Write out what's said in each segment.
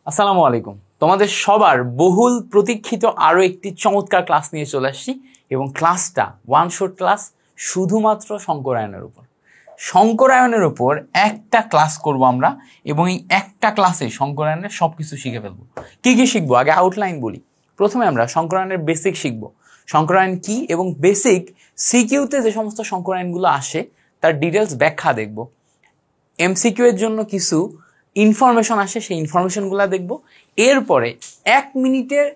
আসসালামু আলাইকুম। তোমাদের সবার বহুল প্রতীক্ষিত আরো একটি চমৎকার ক্লাস নিয়ে চলে আসছি এবং ক্লাসটা ওয়ান শট ক্লাস শুধুমাত্র শঙ্করায়নের উপর। শঙ্করায়নের উপর একটা ক্লাস করব আমরা এবং এই একটা ক্লাসে শঙ্করায়নের সবকিছু শিখে ফেলবো। কি কি শিখবো আগে আউটলাইন বলি। প্রথমে আমরা শঙ্করায়নের বেসিক শিখবো, শঙ্করায়ন কি এবং বেসিক সিকিউতে যে সমস্ত শঙ্করায়নগুলো আসে তার ডিটেলস ব্যাখ্যা দেখব। এমসিকিউ এর জন্য কিছু ইনফরমেশন আসে, সেই ইনফরমেশনগুলো দেখবো। এরপরে 1 মিনিটের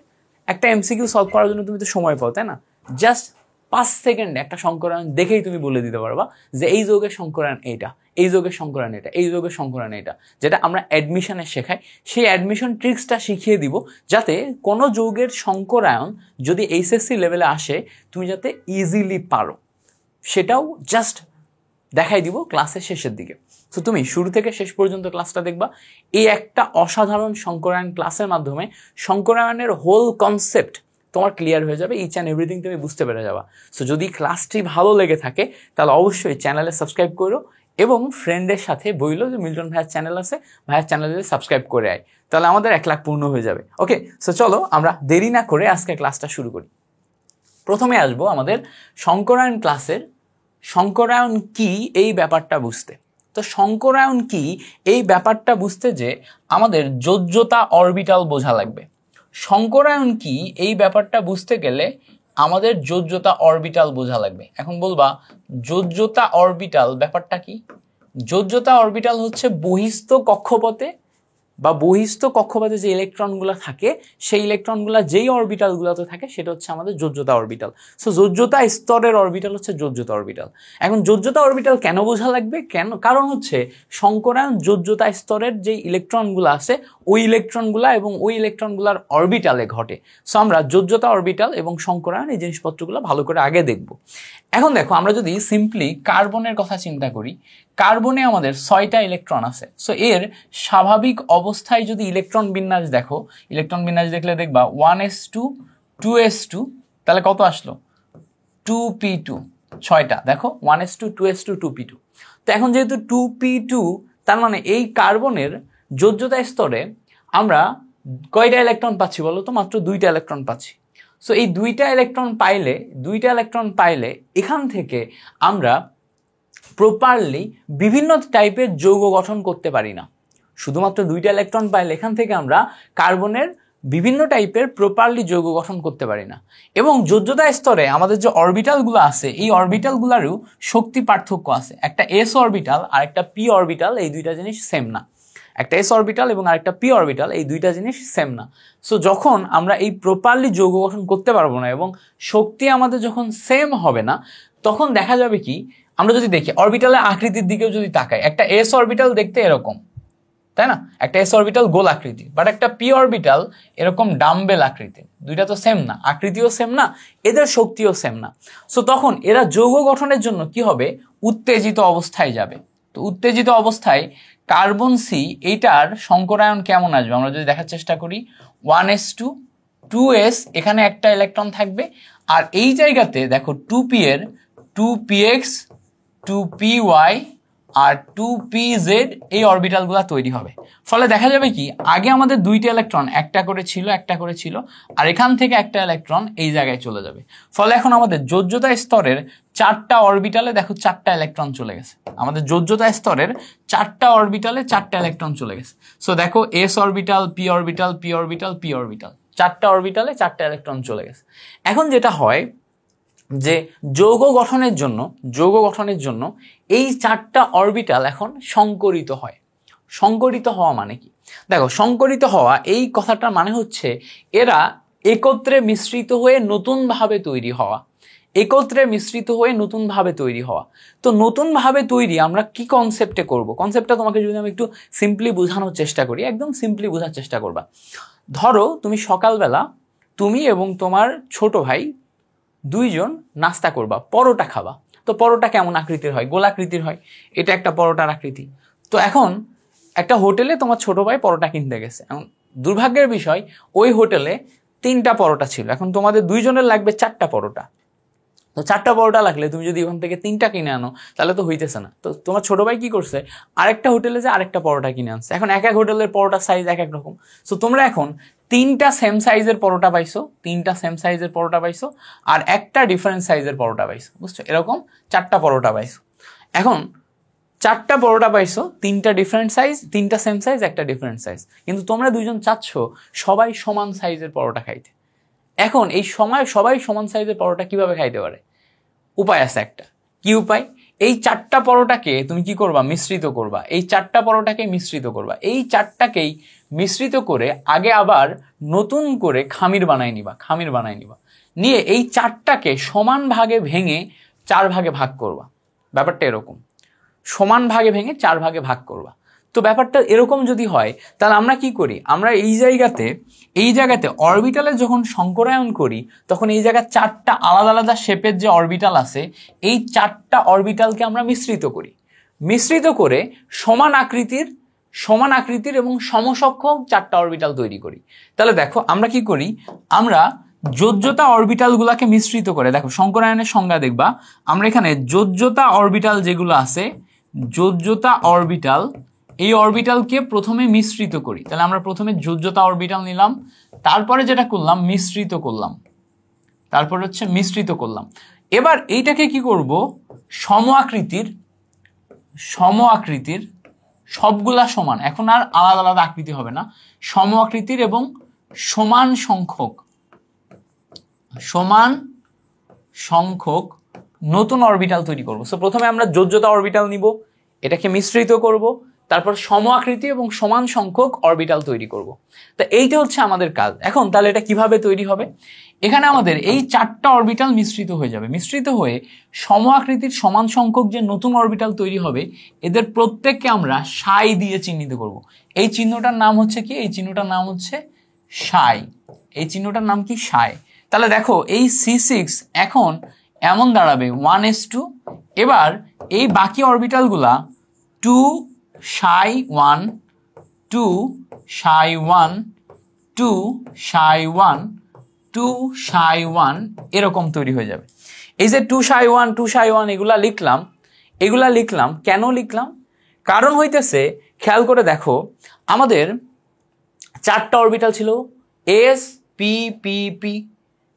একটা এমসিকিউ সলভ করার জন্য তুমি তো সময় পাও, তাই না? জাস্ট 5 সেকেন্ডে একটা শঙ্করায়ন দেখেই তুমি বলে দিতে পারবা যে এই যৌগের শঙ্করায়ন এইটা, এই যৌগের শঙ্করায়ন এটা, এই যৌগের শঙ্করায়ন এটা, যেটা আমরা অ্যাডমিশনে শেখাই। সেই অ্যাডমিশন ট্রিক্সটা শিখিয়ে দিব যাতে কোনো যৌগের শঙ্করায়ন যদি এইচএসসি লেভেলে আসে তুমি যাতে ইজিলি পারো, সেটাও জাস্ট দেখাই দিব ক্লাসের শেষের দিকে। তো তুমি শুরু থেকে শেষ পর্যন্ত ক্লাসটা দেখবা। এই একটা অসাধারণ শঙ্করায়ন ক্লাসের মাধ্যমে শঙ্করায়নের হোল কনসেপ্ট তোমার ক্লিয়ার হয়ে যাবে, ইচ অ্যান্ড এভরিথিং তুমি বুঝতে পেরে যাবা। সো যদি ক্লাসটি ভালো লেগে থাকে তাহলে অবশ্যই চ্যানেলে সাবস্ক্রাইব করো এবং ফ্রেন্ডের সাথে বইলো যে মিল্টন ভাইয়ের চ্যানেল আছে, ভাইয়ের চ্যানেলে সাবস্ক্রাইব করে আয়, তাহলে আমাদের 1 লাখ পূর্ণ হয়ে যাবে। ওকে, সো চলো আমরা দেরি না করে আজকে ক্লাসটা শুরু করি। প্রথমে আসবো আমাদের শঙ্করায়ন ক্লাসের শঙ্করায়ন কি এই ব্যাপারটা বুঝতে। তো শঙ্করায়ন কি এই ব্যাপারটা বুঝতে যে আমাদের যোজ্যতা অরবিটাল বোঝা লাগবে। শঙ্করায়ন কি এই ব্যাপারটা বুঝতে গেলে আমাদের যোজ্যতা অরবিটাল বোঝা লাগবে। এখন বলবা যোজ্যতা অরবিটাল ব্যাপারটা কি? যোজ্যতা অরবিটাল হচ্ছে বহিস্থ কক্ষপথে বা বহিস্থ কক্ষপথে যে ইলেকট্রনগুলো থাকে সেই ইলেকট্রনগুলো যেই অরবিটালগুলোতে থাকে সেটা হচ্ছে আমাদের যোজ্যতা অরবিটাল। সো যোজ্যতা স্তরের অরবিটাল হচ্ছে যোজ্যতা অরবিটাল। এখন যোজ্যতা অরবিটাল কেন বোঝা লাগবে? কারণ হচ্ছে শঙ্করায়ন যোজ্যতা স্তরের যে ইলেকট্রনগুলো আছে ওই ইলেকট্রনগুলা এবং ওই ইলেকট্রনগুলার অরবিটালে ঘটে। সো আমরা যোজ্যতা অরবিটাল এবং শঙ্করায়ন এই জিনিসপত্রগুলো ভালো করে আগে দেখব। এখন দেখো, আমরা যদি সিম্পলি কার্বনের কথা চিন্তা করি, কার্বনে আমাদের 6টা ইলেকট্রন আছে। সো এর স্বাভাবিক অবস্থায় যদি ইলেকট্রন বিন্যাস দেখো, ইলেকট্রন বিন্যাস দেখলে দেখবা 1s2 2s2, তাহলে কত আসলো? 2p2, 6টা। দেখো 1s2 2s2 2p2। তো এখন যেহেতু 2p2, তার মানে এই কার্বনের যোজ্যতা স্তরে আমরা কয়টা ইলেকট্রন পাচ্ছি বলো তো? মাত্র 2টা ইলেকট্রন পাচ্ছি। সো এই 2টা ইলেকট্রন পাইলে এখান থেকে আমরা প্রপারলি বিভিন্ন টাইপের যৌগ গঠন করতে পারি না। শুধুমাত্র 2টা ইলেকট্রন পাইলে এখান থেকে আমরা কার্বনের বিভিন্ন টাইপের প্রপারলি যৌগ গঠন করতে পারি না। এবং যোজ্যতা স্তরে আমাদের যে অরবিটালগুলো আছে এই অরবিটালগুলোরও শক্তি পার্থক্য আছে। একটা এস অরবিটাল আর একটা পি অরবিটাল, এই দুইটা জিনিস সেম না। একটা এস অরবিটাল এবং আরেকটা পি অরবিটাল, এই দুইটা জিনিস সেম না। সো যখন আমরা এই প্রপারলি যৌগ গঠন করতে পারবো না এবং শক্তি আমাদের যখন সেম হবে না, তখন দেখা যাবে কি, আমরা যদি দেখি অরবিটালের আকৃতির দিকেও যদি তাকাই, একটা এস অরবিটাল দেখতে এরকম, তাই না? একটা এস অরবিটাল গোল আকৃতি, বাট একটা পি অরবিটাল এরকম ডাম্বেল আকৃতি। দুইটা তো সেম না, আকৃতিও সেম না, এদের শক্তিও সেম না। সো তখন এরা যৌগ গঠনের জন্য কি হবে? উত্তেজিত অবস্থায় যাবে। তো উত্তেজিত অবস্থায় কার্বন সি, এইটার শঙ্করায়ন কেমন আসবে আমরা যদি দেখার চেষ্টা করি। 1s2 2s, এখানে একটা ইলেকট্রন থাকবে, আর এই জায়গাতে দেখো 2p এর 2px 2py আর 2pz এই অরবিটালগুলো তৈরি হবে। ফলে দেখা যাবে কি, আগে আমাদের 2টা ইলেকট্রন একটা করে ছিল আর এখান থেকে একটা ইলেকট্রন এই জায়গায় চলে যাবে। ফলে এখন আমাদের যোজ্যতা স্তরের 4টা অরবিটালে দেখো 4টা ইলেকট্রন চলে গেছে। আমাদের যোজ্যতা স্তরের 4টা অরবিটালে 4টা ইলেকট্রন চলে গেছে। সো দেখো S orbital, P orbital, P orbital, P orbital, 4টা অরবিটালে 4টা ইলেকট্রন চলে গেছে। এখন যেটা হয় যে যৌগ গঠনের জন্য এই 4টা অরবিটাল এখন সংকরিত হয়। সংকরিত হওয়া মানে কি? দেখো, সংকরিত হওয়া এই কথাটার মানে হচ্ছে এরা একত্রে মিশ্রিত হয়ে নতুনভাবে তৈরি হওয়া। তো নতুনভাবে তৈরি আমরা কি কনসেপ্টে করব? কনসেপ্টটা তোমাকে যদি আমি একটু সিম্পলি বোঝানোর চেষ্টা করি, একদম সিম্পলি বোঝার চেষ্টা করবা। ধরো তুমি সকালবেলা তুমি এবং তোমার ছোট ভাই দুইজন নাস্তা করবা, পরোটা খাবা। তো পরোটা কেমন আকৃতির হয়? গোলাকৃতির হয়। এটা একটা পরোটার আকৃতি। তো এখন একটা হোটেলে তোমার ছোট ভাই পরোটা কিনতে গেছে। এখন দুর্ভাগ্যের বিষয়, ওই হোটেলে 3টা পরোটা ছিল। এখন তোমাদের দুইজনের লাগবে 4টা পরোটা। তো 4টা পরোটা লাগলে তুমি যদি ওখান থেকে 3টা কিনে আনো তাহলে তো হইতেছে না। তো তোমার ছোট ভাই কি করছে, আরেকটা হোটেলে যে আরেকটা পরোটা কিনে আনছে। এখন এক এক হোটেলের পরোটার সাইজ এক এক রকম। সো তোমরা এখন 3টা সেম সাইজের পরোটা পাইছো, 3টা সেম সাইজের পরোটা পাইছো, আর একটা ডিফারেন্ট সাইজের পরোটা পাইছো, বুঝছো? এরকম 4টা পরোটা পাইছো। এখন 4টা পরোটা পাইছো, 3টা ডিফারেন্ট সাইজ, 3টা সেম সাইজ, একটা ডিফারেন্ট সাইজ, কিন্তু তোমরা দুইজন চাচ্ছ সবাই সমান সাইজের পরোটা খাইতে। এখন এই সময় সবাই সমান সাইজের পরোটা কিভাবে খাইতে পারে? উপায় আছে একটা। কি উপায়? এই 4টা পরোটাকে তুমি কি করবা? মিশ্রিত করবা। এই 4টা পরোটাকে মিশ্রিত করবা। এই 4টাকেই মিশ্রিত করে আগে আবার নতুন করে খামির বানাই নিবা। নিয়ে এই 4টাকে সমান ভাগে ভেঙে 4 ভাগে ভাগ করবা। ব্যাপারটা এরকম, সমান ভাগে ভেঙে 4 ভাগে ভাগ করবা। তো ব্যাপারটা এরকম যদি হয় তাহলে আমরা কি করি? আমরা এই জায়গাতে অরবিটালে যখন সংকরায়ন করি তখন এই জায়গায় 4টা আলাদা আলাদা শেপের যে অরবিটাল আছে, এই 4টা অরবিটালকে আমরা মিশ্রিত করে সমান আকৃতির এবং সমসংখ্যক 4টা অরবিটাল তৈরি করি। তাহলে দেখো আমরা কি করি, আমরা যোজ্যতা অরবিটাল গুলাকে মিশ্রিত করে, দেখো সংকরায়নের সংজ্ঞা দেখবা, আমরা এখানে যোজ্যতা অরবিটাল যেগুলো আছে, যোজ্যতা অরবিটাল, এই অরবিটালকে প্রথমে মিশ্রিত করি। তাহলে আমরা প্রথমে যোজ্যতা অরবিটাল নিলাম, তারপরে যেটা করলাম মিশ্রিত করলাম, এবার এইটাকে কি করব, সম আকৃতির সবগুলা সমান, এখন আর আলাদা আলাদা আকৃতি হবে না, সম আকৃতির এবং সমান সংখ্যক নতুন অরবিটাল তৈরি করব। সো প্রথমে আমরা যোজ্যতা অরবিটাল নিব, এটাকে মিশ্রিত করব, তারপর সম আকৃতি এবং সমান সংখ্যক অরবিটাল তৈরি করব। তো এইটা হচ্ছে আমাদের কাজ। এখন তাহলে এটা কিভাবে তৈরি হবে? এখানে আমাদের এই 4টা অরবিটাল মিশ্রিত হয়ে যাবে, মিশ্রিত হয়ে সম আকৃতির সমান সংখ্যক যে নতুন অরবিটাল তৈরি হবে, এদের প্রত্যেককে আমরা সাই দিয়ে চিহ্নিত করব। এই চিহ্নটার নাম হচ্ছে কি? এই চিহ্নটার নাম হচ্ছে সাই। এই চিহ্নটার নাম কি? সাই। তাহলে দেখো এই C6 এখন এমন দাঁড়াবে 1s2। এবার এই বাকি অরবিটালগুলা 2 সাই 1, 2 সাই 1, 2 সাই 1, 2 সাই 1 এরকম তৈরি হয়ে যাবে। এই যে 2 সাই 1, 2 সাই 1 এগুলা লিখলাম কেন লিখলাম? কারণ হইতেছে, খেয়াল করে দেখো, আমাদের 4টা অরবিটাল ছিল, S P P P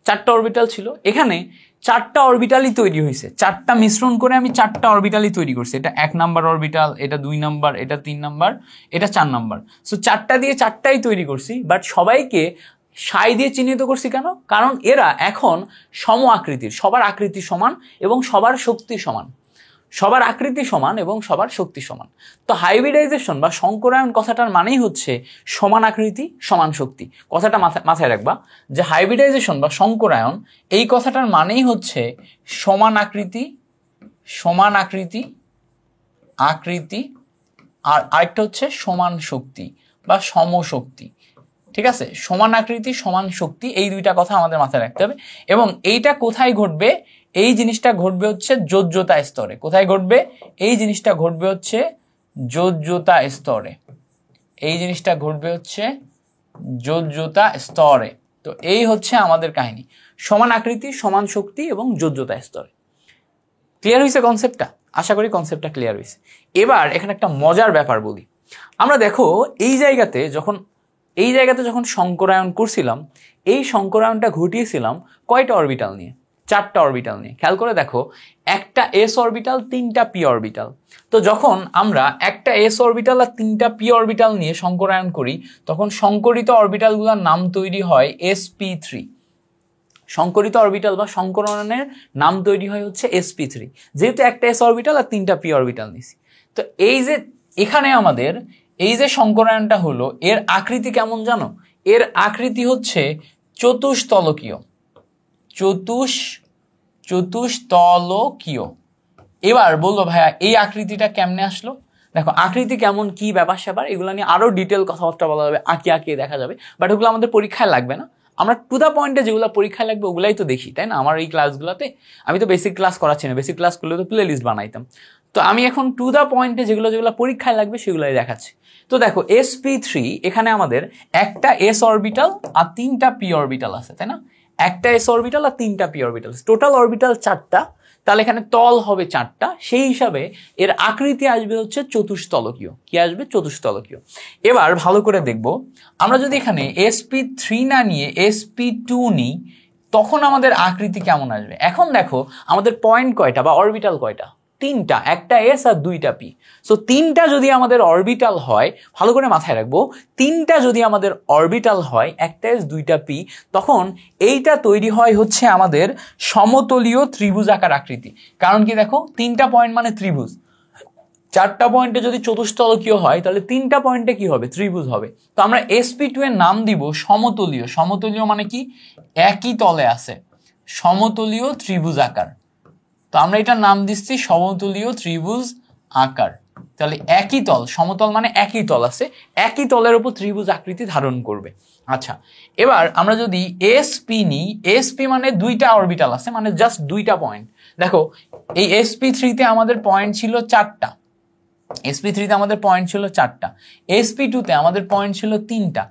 4টা অরবিটাল ছিল। এখানে 4টা অরবিটালই তৈরি হয়েছে, 4টা মিশ্রণ করে আমি 4টা অরবিটালই তৈরি করছি। এটা 1 নাম্বার অরবিটাল, এটা 2 নাম্বার, এটা 3 নাম্বার, এটা 4 নাম্বার। সো 4টা দিয়ে 4টাই তৈরি করছি, বাট সবাইকে সাই দিয়ে চিহ্নিত করছি কেন? কারণ এরা এখন সম আকৃতির, সবার আকৃতি সমান এবং সবার শক্তি সমান, সবার আকৃতি সমান এবং সবার শক্তি সমান। তো হাইব্রিডাইজেশন বা সংকরায়ন কথাটার মানেই হচ্ছে সমান আকৃতি সমান শক্তি। কথাটা মাথায় রাখবা যে হাইব্রিডাইজেশন বা সংকরায়ন এই কথাটার মানেই হচ্ছে সমান আকৃতি আর আরেকটা হচ্ছে সমান শক্তি বা সমশক্তি। ঠিক আছে, সমান আকৃতি সমান শক্তি, এই দুইটা কথা আমাদের মাথায় রাখতে হবে। এবং এইটা কোথায় ঘটবে? এই জিনিসটা ঘটবে হচ্ছে যোজ্যতা স্তরে। কোথায় ঘটবে? এই জিনিসটা ঘটবে হচ্ছে যোজ্যতা স্তরে। এই জিনিসটা ঘটবে হচ্ছে যোজ্যতা স্তরে। তো এই হচ্ছে আমাদের কাহিনী, সমান আকৃতি সমান শক্তি এবং যোজ্যতা স্তরে। ক্লিয়ার হয়েছে কনসেপ্টটা? আশা করি কনসেপ্টটা ক্লিয়ার হয়েছে। এবার এখানে একটা মজার ব্যাপার বলি। আমরা দেখো এই জায়গাতে যখন সংকরায়ন করছিলাম, এই সংকরায়নটা ঘটিয়েছিলাম কয়টা অরবিটাল নিয়ে? 4টা অরবিটাল নিয়ে। খেয়াল করে দেখো, একটা s অরবিটাল, 3টা p অরবিটাল। তো যখন আমরা একটা s অরবিটাল আর 3টা p অরবিটাল নিয়ে সংকরায়ন করি, তখন সংকরিত অরবিটালগুলোর নাম তৈরি হয় sp3। সংকরিত অরবিটাল বা সংকরণের নাম তৈরি হয় হচ্ছে sp3, যেহেতু একটা s অরবিটাল আর 3টা p অরবিটাল নিছি। তো এই যে এখানে আমাদের এই যে সংকরায়নটা হলো, এর আকৃতি কেমন জানো? এর আকৃতি হচ্ছে চতুস্তলকীয়। এবার বলবো ভাইয়া এই আকৃতিটা কেমনে আসলো? দেখো আকৃতি কেমন, কি ব্যাপার স্যাপার, এগুলো নিয়ে আরো ডিটেল কথাবার্তা বলা যাবে, আঁকিয়ে দেখা যাবে, বাট ওগুলো আমাদের পরীক্ষায় লাগবে না। আমরা টু দা পয়েন্টে যেগুলো পরীক্ষায় লাগবে ওগুলাই তো দেখি, তাই না? আমার এই ক্লাসগুলোতে আমি তো বেসিক ক্লাস করাচ্ছি না, বেসিক ক্লাসগুলো তো প্লে লিস্ট বানাইতাম। তো আমি এখন টু দা পয়েন্টে যেগুলো পরীক্ষায় লাগবে সেগুলাই দেখাচ্ছি। তো দেখো sp3, এখানে আমাদের একটা s অরবিটাল আর 3টা p অরবিটাল আছে, তাই না? একটা এস অরবিটাল আর তিনটা পি অরবিটাল, টোটাল অরবিটাল 4টা, তাহলে এখানে তল হবে 4টা, সেই হিসাবে এর আকৃতি আসবে হচ্ছে চতুস্তলকীয়। কি আসবে? চতুস্তলকীয়। এবার ভালো করে দেখব, আমরা যদি এখানে sp3 না নিয়ে sp2 নিই তখন আমাদের আকৃতি কেমন আসবে। এখন দেখো আমাদের পয়েন্ট কয়টা বা অরবিটাল কয়টা? 3টা, একটা এস আর 2টা পি। সো 3টা যদি আমাদের অরবিটাল হয়, ভালো করে মাথায় রাখবো, 3টা যদি আমাদের অরবিটাল হয়, একটা এস 2টা পি, তখন এইটা তৈরি হয় হচ্ছে আমাদের সমতলীয় ত্রিভুজ আকার আকৃতি। কারণ কি দেখো, 3টা পয়েন্ট মানে ত্রিভুজ, 4টা পয়েন্টে যদি চতুস্তলকীয় হয় তাহলে 3টা পয়েন্টে কি হবে? ত্রিভুজ হবে। তো আমরা sp2 এর নাম দিব সমতলীয়। সমতলীয় মানে কি? একই তলে আছে, সমতলীয় ত্রিভুজ আকার। তো আমরা এটার নাম দিচ্ছি সমতলীয় ত্রিভুজ আকার। তাহলে একই তল, সমতল মানে একই তল আছে, একই তলের উপর ত্রিভুজ আকৃতি ধারণ করবে। আচ্ছা, এবার আমরা যদি sp নিই, sp মানে 2টা অরবিটাল আছে, মানে জাস্ট 2টা পয়েন্ট। দেখো এই sp3 তে আমাদের পয়েন্ট ছিল 4টা, sp3 তে আমাদের পয়েন্ট ছিল 4টা, sp2 তে আমাদের পয়েন্ট ছিল 3টা,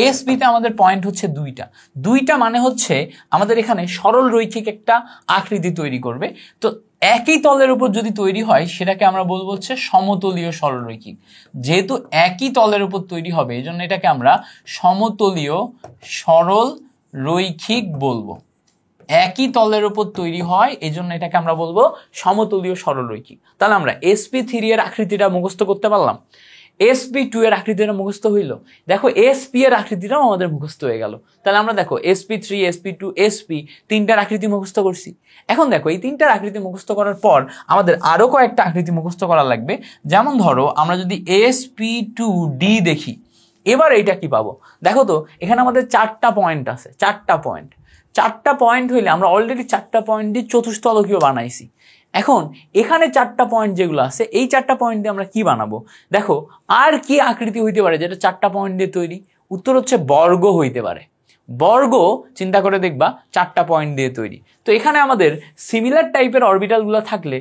asp তে আমাদের পয়েন্ট হচ্ছে 2টা। 2টা মানে হচ্ছে আমাদের এখানে সরল রৈখিক একটা আকৃতি তৈরি করবে। তো একই তলের উপর যদি তৈরি হয় সেটাকে আমরা বলবো হচ্ছে সমতলীয় সরল রৈখিক। যেহেতু একই তলের উপর তৈরি হবে এই জন্য এটাকে আমরা সমতলীয় সরল রৈখিক বলবো। একই তলের উপর তৈরি হয় এই জন্য এটাকে আমরা বলবো সমতলীয় সরলরৈখিক। তাহলে আমরা sp3 এর আকৃতিটা মুখস্থ করতে পারলাম, sp2 এর আকৃতিটা মুখস্থ হইল, দেখো sp এর আকৃতিটাও আমাদের মুখস্থ হয়ে গেল। তাহলে আমরা দেখো sp3 sp2 sp 3টার আকৃতি মুখস্থ করছি। এখন দেখো এই 3টার আকৃতি মুখস্থ করার পর আমাদের আরো কয়েকটা আকৃতি মুখস্থ করা লাগবে। যেমন ধরো আমরা যদি sp2d দেখি, এবার এইটা কি পাবো? দেখো তো এখানে আমাদের 4টা পয়েন্ট আছে, 4টা পয়েন্ট হইলে আমরা অলরেডি 4টা পয়েন্ট দিয়ে চতুস্তলকীয় বানাইছি। এখন এখানে 4টা পয়েন্ট যেগুলো আছে, এই 4টা পয়েন্ট দিয়ে আমরা কি বানাবো? দেখো আর কি আকৃতি হইতে পারে যেটা 4টা পয়েন্ট দিয়ে তৈরি? উত্তর হচ্ছে বর্গ হইতে পারে। বর্গ চিন্তা করে দেখবা 4টা পয়েন্ট দিয়ে তৈরি। তো এখানে আমাদের সিমিলার টাইপের অরবিটালগুলো থাকলে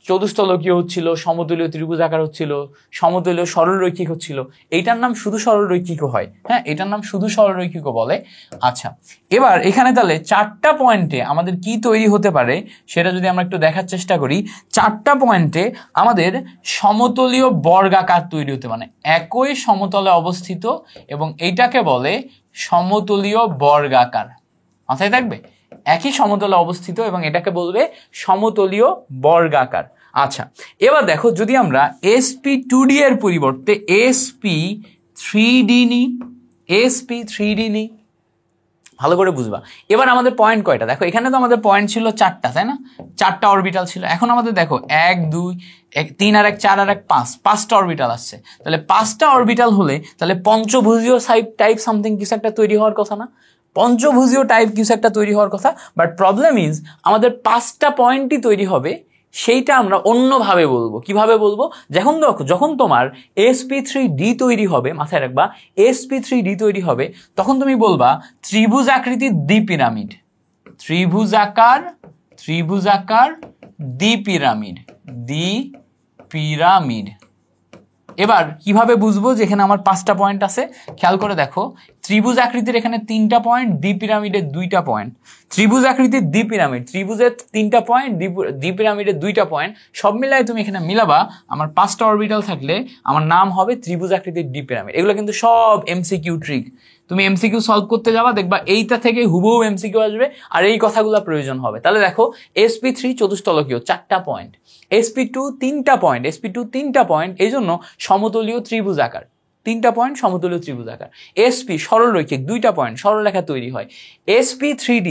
চতুস্তলকীয় হচ্ছিল, সমতলীয় ত্রিভুজ আকার হচ্ছিল, সমতলীয় সরলরৈখিক হচ্ছিল। এইটার নাম শুধু সরলরৈখিকও হয়, হ্যাঁ, এটার নাম শুধু সরলরৈখিকও বলে। আচ্ছা, এবার এখানে তাহলে 4টা পয়েন্টে আমাদের কি তৈরি হতে পারে সেটা যদি আমরা একটু দেখার চেষ্টা করি। 4টা পয়েন্টে আমাদের সমতলীয় বর্গাকার তৈরি হতে, মানে একই সমতলে অবস্থিত, এবং এইটাকে বলে সমতলীয় বর্গাকার। মাথায় থাকবে, একই সমতলে অবস্থিত এবং এটাকে বলবে সমতলীয় বর্গাকার। আচ্ছা, এবার দেখো যদি আমরা sp2d এর পরিবর্তে sp3d নিই, sp3d নিই, ভালো করে বুঝবা। এবার আমাদের পয়েন্ট কয়টা? দেখো এখানে তো আমাদের পয়েন্ট ছিল 4টা, তাই না? 4টা অরবিটাল ছিল। এখন আমাদের দেখো 1 2 3 আর 1 4 আর 1 5, 5টা অরবিটাল আসছে। তাহলে 5টা অরবিটাল হলে তাহলে পঞ্চভুজীয় টাইপ সামথিং কিছু একটা তৈরি হওয়ার কথা না? পঞ্চভুজীয় টাইপ কিছু একটা তৈরি হওয়ার কথা। বাট প্রবলেম ইজ আমাদের 5টা পয়েন্টই তৈরি হবে, সেইটা আমরা অন্যভাবে বলবো। কিভাবে বলবো? যখন তোমার sp3d তৈরি হবে, মাথায় রাখবা sp3d তৈরি হবে, তখন তুমি বলবা ত্রিভুজ আকৃতির দ্বিপিরামিড, ত্রিভুজ আকার দ্বিপিরামিড। এবার কিভাবে বুঝবো যে এখানে আমার 5টা পয়েন্ট আছে? খেয়াল করে দেখো, ত্রিভুজ আকৃতির এখানে 3টা পয়েন্ট, দ্বিপিরামিডের 2টা পয়েন্ট। ত্রিভুজ আকৃতির দ্বিপিরামিড, ত্রিভুজের 3টা পয়েন্ট, দ্বিপিরামিডের 2টা পয়েন্ট, সব মিলাই তুমি এখানে মিলাবা, আমার 5টা অরবিটাল থাকলে আমার নাম হবে ত্রিভুজ আকৃতির দ্বিপিরামিড। এগুলো কিন্তু সব এমসিকিউ ট্রিক। তুমি এমসিকিউ সলভ করতে যাবা, দেখবা এইটা থেকে হুবহু এমসিকিউ আসবে আর এই কথাগুলো প্রয়োজন হবে। তাহলে দেখো sp3 চতুস্তলকীয় 4টা পয়েন্ট, sp2 3টা পয়েন্ট, sp2 3টা পয়েন্ট, এই জন্য সমতলীয় ত্রিভুজ আকার, 3টা পয়েন্ট সমতলীয় ত্রিভুজ আকার। sp সরলরৈখিক 2টা পয়েন্ট, সরলরেখা তৈরি হয়। sp3d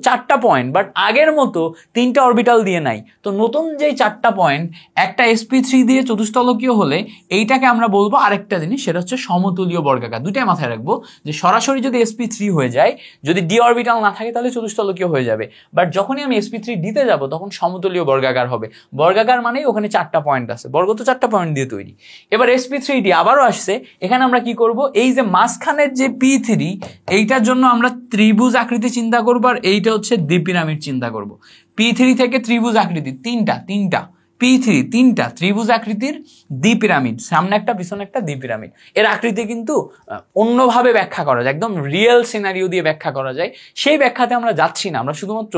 4টা পয়েন্ট, বাট আগের মতো 3টা অরবিটাল দিয়ে নাই। তো নতুন যে 4টা পয়েন্ট, একটা sp3 দিয়ে চতুস্তলকীয় হলে এইটাকে আমরা বলবো আরেকটা জিনিস, সেটা হচ্ছে সমতলীয় বর্গাকার। দুটাই মাথায় রাখবো যে সরাসরি যদি sp3 হয়ে যায়, যদি d অরবিটাল না থাকে তাহলে চতুস্তলকীয় হয়ে যাবে, বাট যখনই আমি sp3 দিতে যাব তখন সমতলীয় বর্গাকার হবে। বর্গাকার মানেই ওখানে 4টা পয়েন্ট আছে, বর্গ তো 4টা পয়েন্ট দিয়ে তৈরি। এবার sp3d আবারও আসছে, এখানে আমরা কি করব? এই যে মাঝখানের যে p3, এইটার জন্য আমরা ত্রিভুজ আকৃতি চিন্তা করবো, আর এইটা হচ্ছে দ্বিপিরামিড চিন্তা করব। p3 থেকে ত্রিভুজ আকৃতি তিনটা P3 তিনটা ত্রিভুজ আকৃতির দ্বিপিরামিড, সামনে একটা পিছনে একটা দ্বিপিরামিড। এর আকৃতি কিন্তু অন্যভাবে ব্যাখ্যা করা যায়, একদম রিয়েল সিনারিও দিয়ে ব্যাখ্যা করা যায়। সেই ব্যাখ্যাতে আমরা যাচ্ছি না, আমরা শুধুমাত্র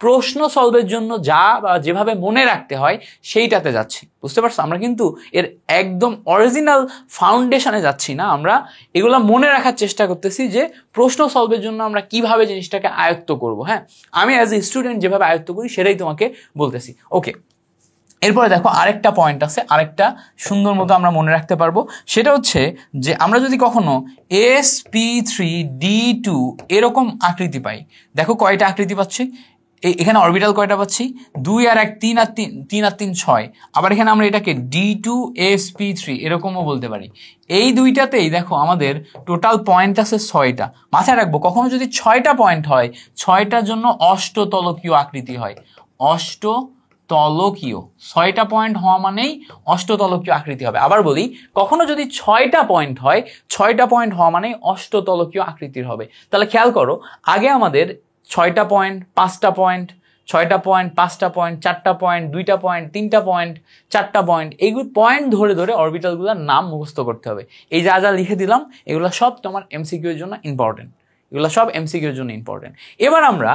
প্রশ্ন সলভের জন্য যা বা যেভাবে মনে রাখতে হয় সেইটাতে যাচ্ছি, বুঝতে পারছো? আমরা কিন্তু এর একদম অরিজিনাল ফাউন্ডেশনে যাচ্ছি না, আমরা এগুলো মনে রাখার চেষ্টা করতেছি যে প্রশ্ন সলভের জন্য আমরা কিভাবে জিনিসটাকে আয়ত্ত করব। হ্যাঁ, আমি অ্যাজ এ স্টুডেন্ট যেভাবে আয়ত্ত করি সেটাই তোমাকে বলতেছি। ওকে, এরপরে দেখো আরেকটা পয়েন্ট আছে, আরেকটা সুন্দর মতো আমরা মনে রাখতে পারবো। সেটা হচ্ছে যে আমরা যদি কখনো sp3d2 এরকম আকৃতি পাই, দেখো কয়টা আকৃতি পাচ্ছি, এখানে অরবিটাল কয়টা পাচ্ছি, 2 আর 1 3 আর 3 আর 3 6। আবার এখানে আমরা এটাকে d2sp3 এরকমও বলতে পারি। এই দুইটাতেই দেখো আমাদের টোটাল পয়েন্ট আছে 6টা। মাথায় রাখবো কখনো যদি 6টা পয়েন্ট হয়, 6টার জন্য অষ্টতলকীয় আকৃতি হয়। অষ্টতলকীয়, 6টা পয়েন্ট হওয়া মানেই অষ্টতলকীয় আকৃতি হবে। আবার বলি, কখনো যদি 6টা পয়েন্ট হয়, 6টা পয়েন্ট হওয়া মানেই অষ্টতলকীয় আকৃতির হবে। তাহলে খেয়াল করো, আগে আমাদের 6টা পয়েন্ট, 5টা পয়েন্ট, 6টা পয়েন্ট, 5টা পয়েন্ট, 4টা পয়েন্ট, 2টা পয়েন্ট, 3টা পয়েন্ট, 4টা পয়েন্ট, এইগুলো পয়েন্ট ধরে ধরে অরবিটালগুলোর নাম মুখস্থ করতে হবে। এই যা যা লিখে দিলাম এগুলো সব তোমার এমসিকিউ এর জন্য ইম্পর্টেন্ট, এগুলো সব এমসিকিউ এর জন্য ইম্পর্টেন্ট। এবার আমরা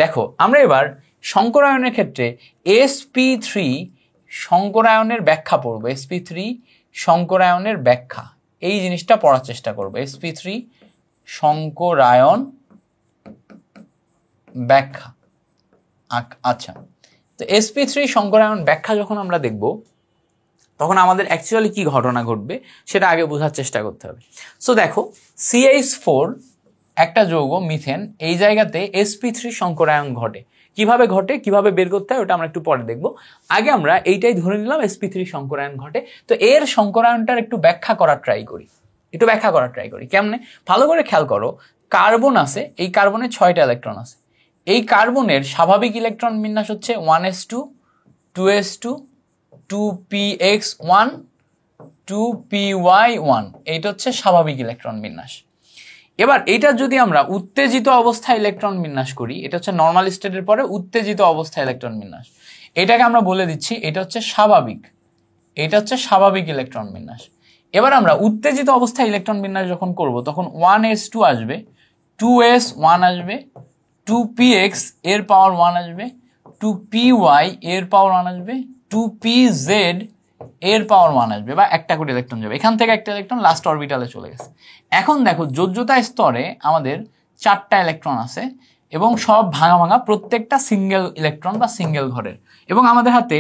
দেখো, আমরা এবার শঙ্করায়নের ক্ষেত্রে sp3 শঙ্করায়নের ব্যাখ্যা পড়বো। sp3 শঙ্করায়নের ব্যাখ্যা, এই জিনিসটা পড়ার চেষ্টা করবো। sp3 শঙ্করায়ন ব্যাখ্যা। আচ্ছা, তো sp3 শঙ্করায়ন ব্যাখ্যা যখন আমরা দেখব তখন আমাদের অ্যাকচুয়ালি কি ঘটনা ঘটবে সেটা আগে বোঝার চেষ্টা করতে হবে। সো দেখো, CH4 একটা যৌগ মিথেন, এই জায়গাতে sp3 শঙ্করায়ন ঘটে। কিভাবে ঘটে, কিভাবে বের করতে হয় ওটা আমরা একটু পরে দেখব। আগে আমরা এইটাই ধরে নিলাম sp3 শঙ্করায়ন ঘটে। তো এর শঙ্করায়নটার একটু ব্যাখ্যা করার ট্রাই করি, কেমনে ভালো করে খেয়াল করো। কার্বন আছে, এই কার্বনের 6টা ইলেকট্রন আছে। এই কার্বনের স্বাভাবিক ইলেকট্রন বিন্যাস হচ্ছে 1s2 2s2 2px1 2py1, এইটা হচ্ছে স্বাভাবিক ইলেকট্রন বিন্যাস। এবার এইটা যদি আমরা উত্তেজিত অবস্থায় ইলেকট্রন বিন্যাস করি, এটা হচ্ছে নর্মাল স্টেটের পরে উত্তেজিত অবস্থায় ইলেকট্রন বিন্যাস, এটাকে আমরা বলে দিচ্ছি এটা হচ্ছে স্বাভাবিক, এটা হচ্ছে স্বাভাবিক ইলেকট্রন বিন্যাস। এবার আমরা উত্তেজিত অবস্থায় ইলেকট্রন বিন্যাস যখন করব তখন 1s2 আসবে, 2s1 আসবে, 2px এর পাওয়ার 1 আসবে, 2py এর পাওয়ার 1 আসবে, 2pz এর পাওয়ার 1 আসবে, বা একটা করে ইলেকট্রন যাবে। এখান থেকে একটা ইলেকট্রন লাস্ট অরবিটালে চলে গেছে। এখন দেখো, যোজ্যতা স্তরে আমাদের 4টা ইলেকট্রন আছে এবং সব ভাঙা ভাঙা, প্রত্যেকটা সিঙ্গেল ইলেকট্রন বা সিঙ্গেল ঘরের, এবং আমাদের হাতে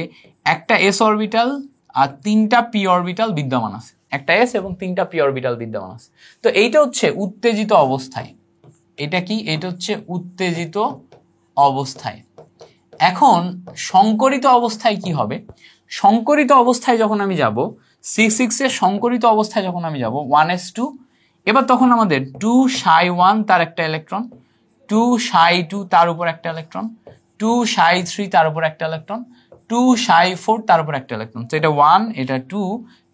একটা s অরবিটাল আর 3টা p অরবিটাল বিদ্যমান আছে, একটা s এবং 3টা p অরবিটাল বিদ্যমান আছে। তো এইটা হচ্ছে উত্তেজিত অবস্থায়, এটা কি, এটা হচ্ছে উত্তেজিত অবস্থায়। এখন সংকরিত অবস্থায় কি হবে? সংকরিত অবস্থায় যখন আমি যাব, C6 এর সংকরিত অবস্থায় যখন আমি যাব 1s2, এবার তখন আমাদের 2ψ1 তার একটা ইলেকট্রন, 2ψ2 তার উপর একটা ইলেকট্রন, 2ψ3 তার উপর একটা ইলেকট্রন, 2ψ4 তার উপর একটা ইলেকট্রন। তো এটা 1, এটা 2,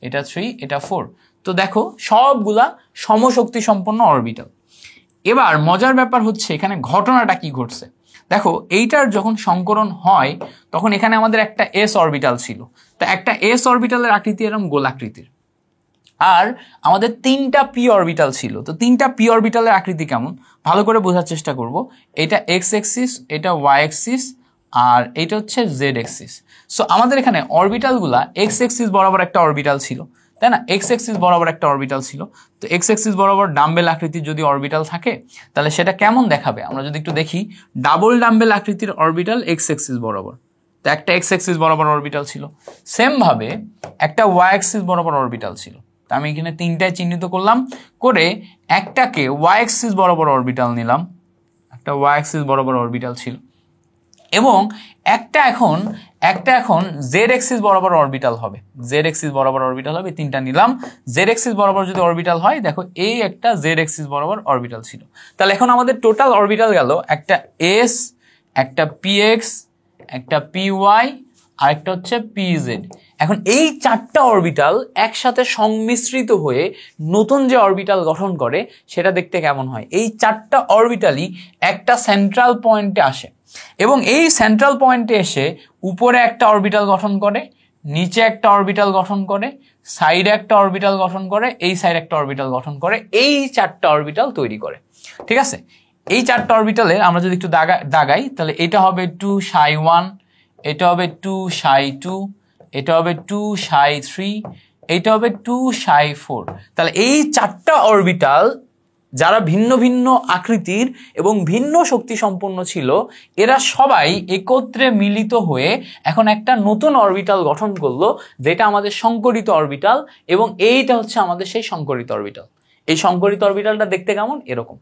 এটা 3, এটা 4। তো দেখো সবগুলা সমশক্তি সম্পন্ন অরবিটাল। এবার মজার ব্যাপার হচ্ছে এখানে ঘটনাটা কি ঘটছে। দেখো, এইটার যখন সংকরণ হয় তখন এখানে আমাদের একটা s অরবিটাল ছিল, তো একটা s অরবিটালের আকৃতি এরকম গোলাকৃতির, আর আমাদের 3টা p অরবিটাল ছিল। তো 3টা p অরবিটালের আকৃতি কেমন ভালো করে বোঝার চেষ্টা করব। এটা x অ্যাক্সিস, এটা y অ্যাক্সিস, আর এটা হচ্ছে z অ্যাক্সিস। সো আমাদের এখানে অরবিটালগুলা x অ্যাক্সিস বরাবর একটা অরবিটাল ছিল, তাই না? x অ্যাক্সিস বরাবর একটা অরবিটাল ছিল। তো x অ্যাক্সিস বরাবর ডাম্বেল আকৃতির যদি অরবিটাল থাকে তাহলে সেটা কেমন দেখাবে আমরা যদি একটু দেখি। ডাবল ডাম্বেল আকৃতির অরবিটাল x অ্যাক্সিস বরাবর, তো একটা x অ্যাক্সিস বরাবর অরবিটাল ছিল। সেম ভাবে একটা y অ্যাক্সিস বরাবর অরবিটাল ছিল। তো আমি এখানে 3টায় চিহ্নিত করলাম, করে একটাকে y অ্যাক্সিস বরাবর অরবিটাল নিলাম, একটা y অ্যাক্সিস বরাবর অরবিটাল ছিল, এবং একটা এখন z অ্যাক্সিস বরাবর অরবিটাল হবে, z অ্যাক্সিস বরাবর অরবিটাল হবে। 3টা নিলাম, z অ্যাক্সিস বরাবর যদি অরবিটাল হয়, দেখো এই একটা z অ্যাক্সিস বরাবর অরবিটাল ছিল। তাহলে এখন আমাদের টোটাল অরবিটাল গেল একটা s, একটা px, একটা py, আর একটা হচ্ছে pz। এখন এই 4টা অরবিটাল একসাথে সংমিশ্রিত হয়ে নতুন যে অরবিটাল গঠন করে সেটা দেখতে কেমন হয়। এই 4টা অরবিটালই একটা সেন্ট্রাল পয়েন্টে আসে, এবং এই সেন্ট্রাল পয়েন্টে এসে উপরে একটা অরবিটাল গঠন করে, নিচে একটা অরবিটাল গঠন করে, সাইডে একটা অরবিটাল গঠন করে, এই সাইডে একটা অরবিটাল গঠন করে, এই 4টা অরবিটাল তৈরি করে। ঠিক আছে, এই 4টা অরবিটালের আমরা যদি একটু দাগাই তাহলে এটা হবে 2 psi 1, এটা হবে 2 psi 2, এটা হবে 2 psi 3, এটা হবে 2 psi 4। তাহলে এই 4টা অরবিটাল যারা ভিন্ন ভিন্ন আকৃতির এবং ভিন্ন শক্তি সম্পন্ন ছিল, এরা সবাই একত্রে মিলিত হয়ে এখন একটা নতুন অরবিটাল গঠন করলো, যেটা আমাদের সংকরিত অরবিটাল, এবং এইটা হচ্ছে আমাদের সেই সংকরিত অরবিটাল। এই সংকরিত অরবিটালটা দেখতে কেমন? এরকম,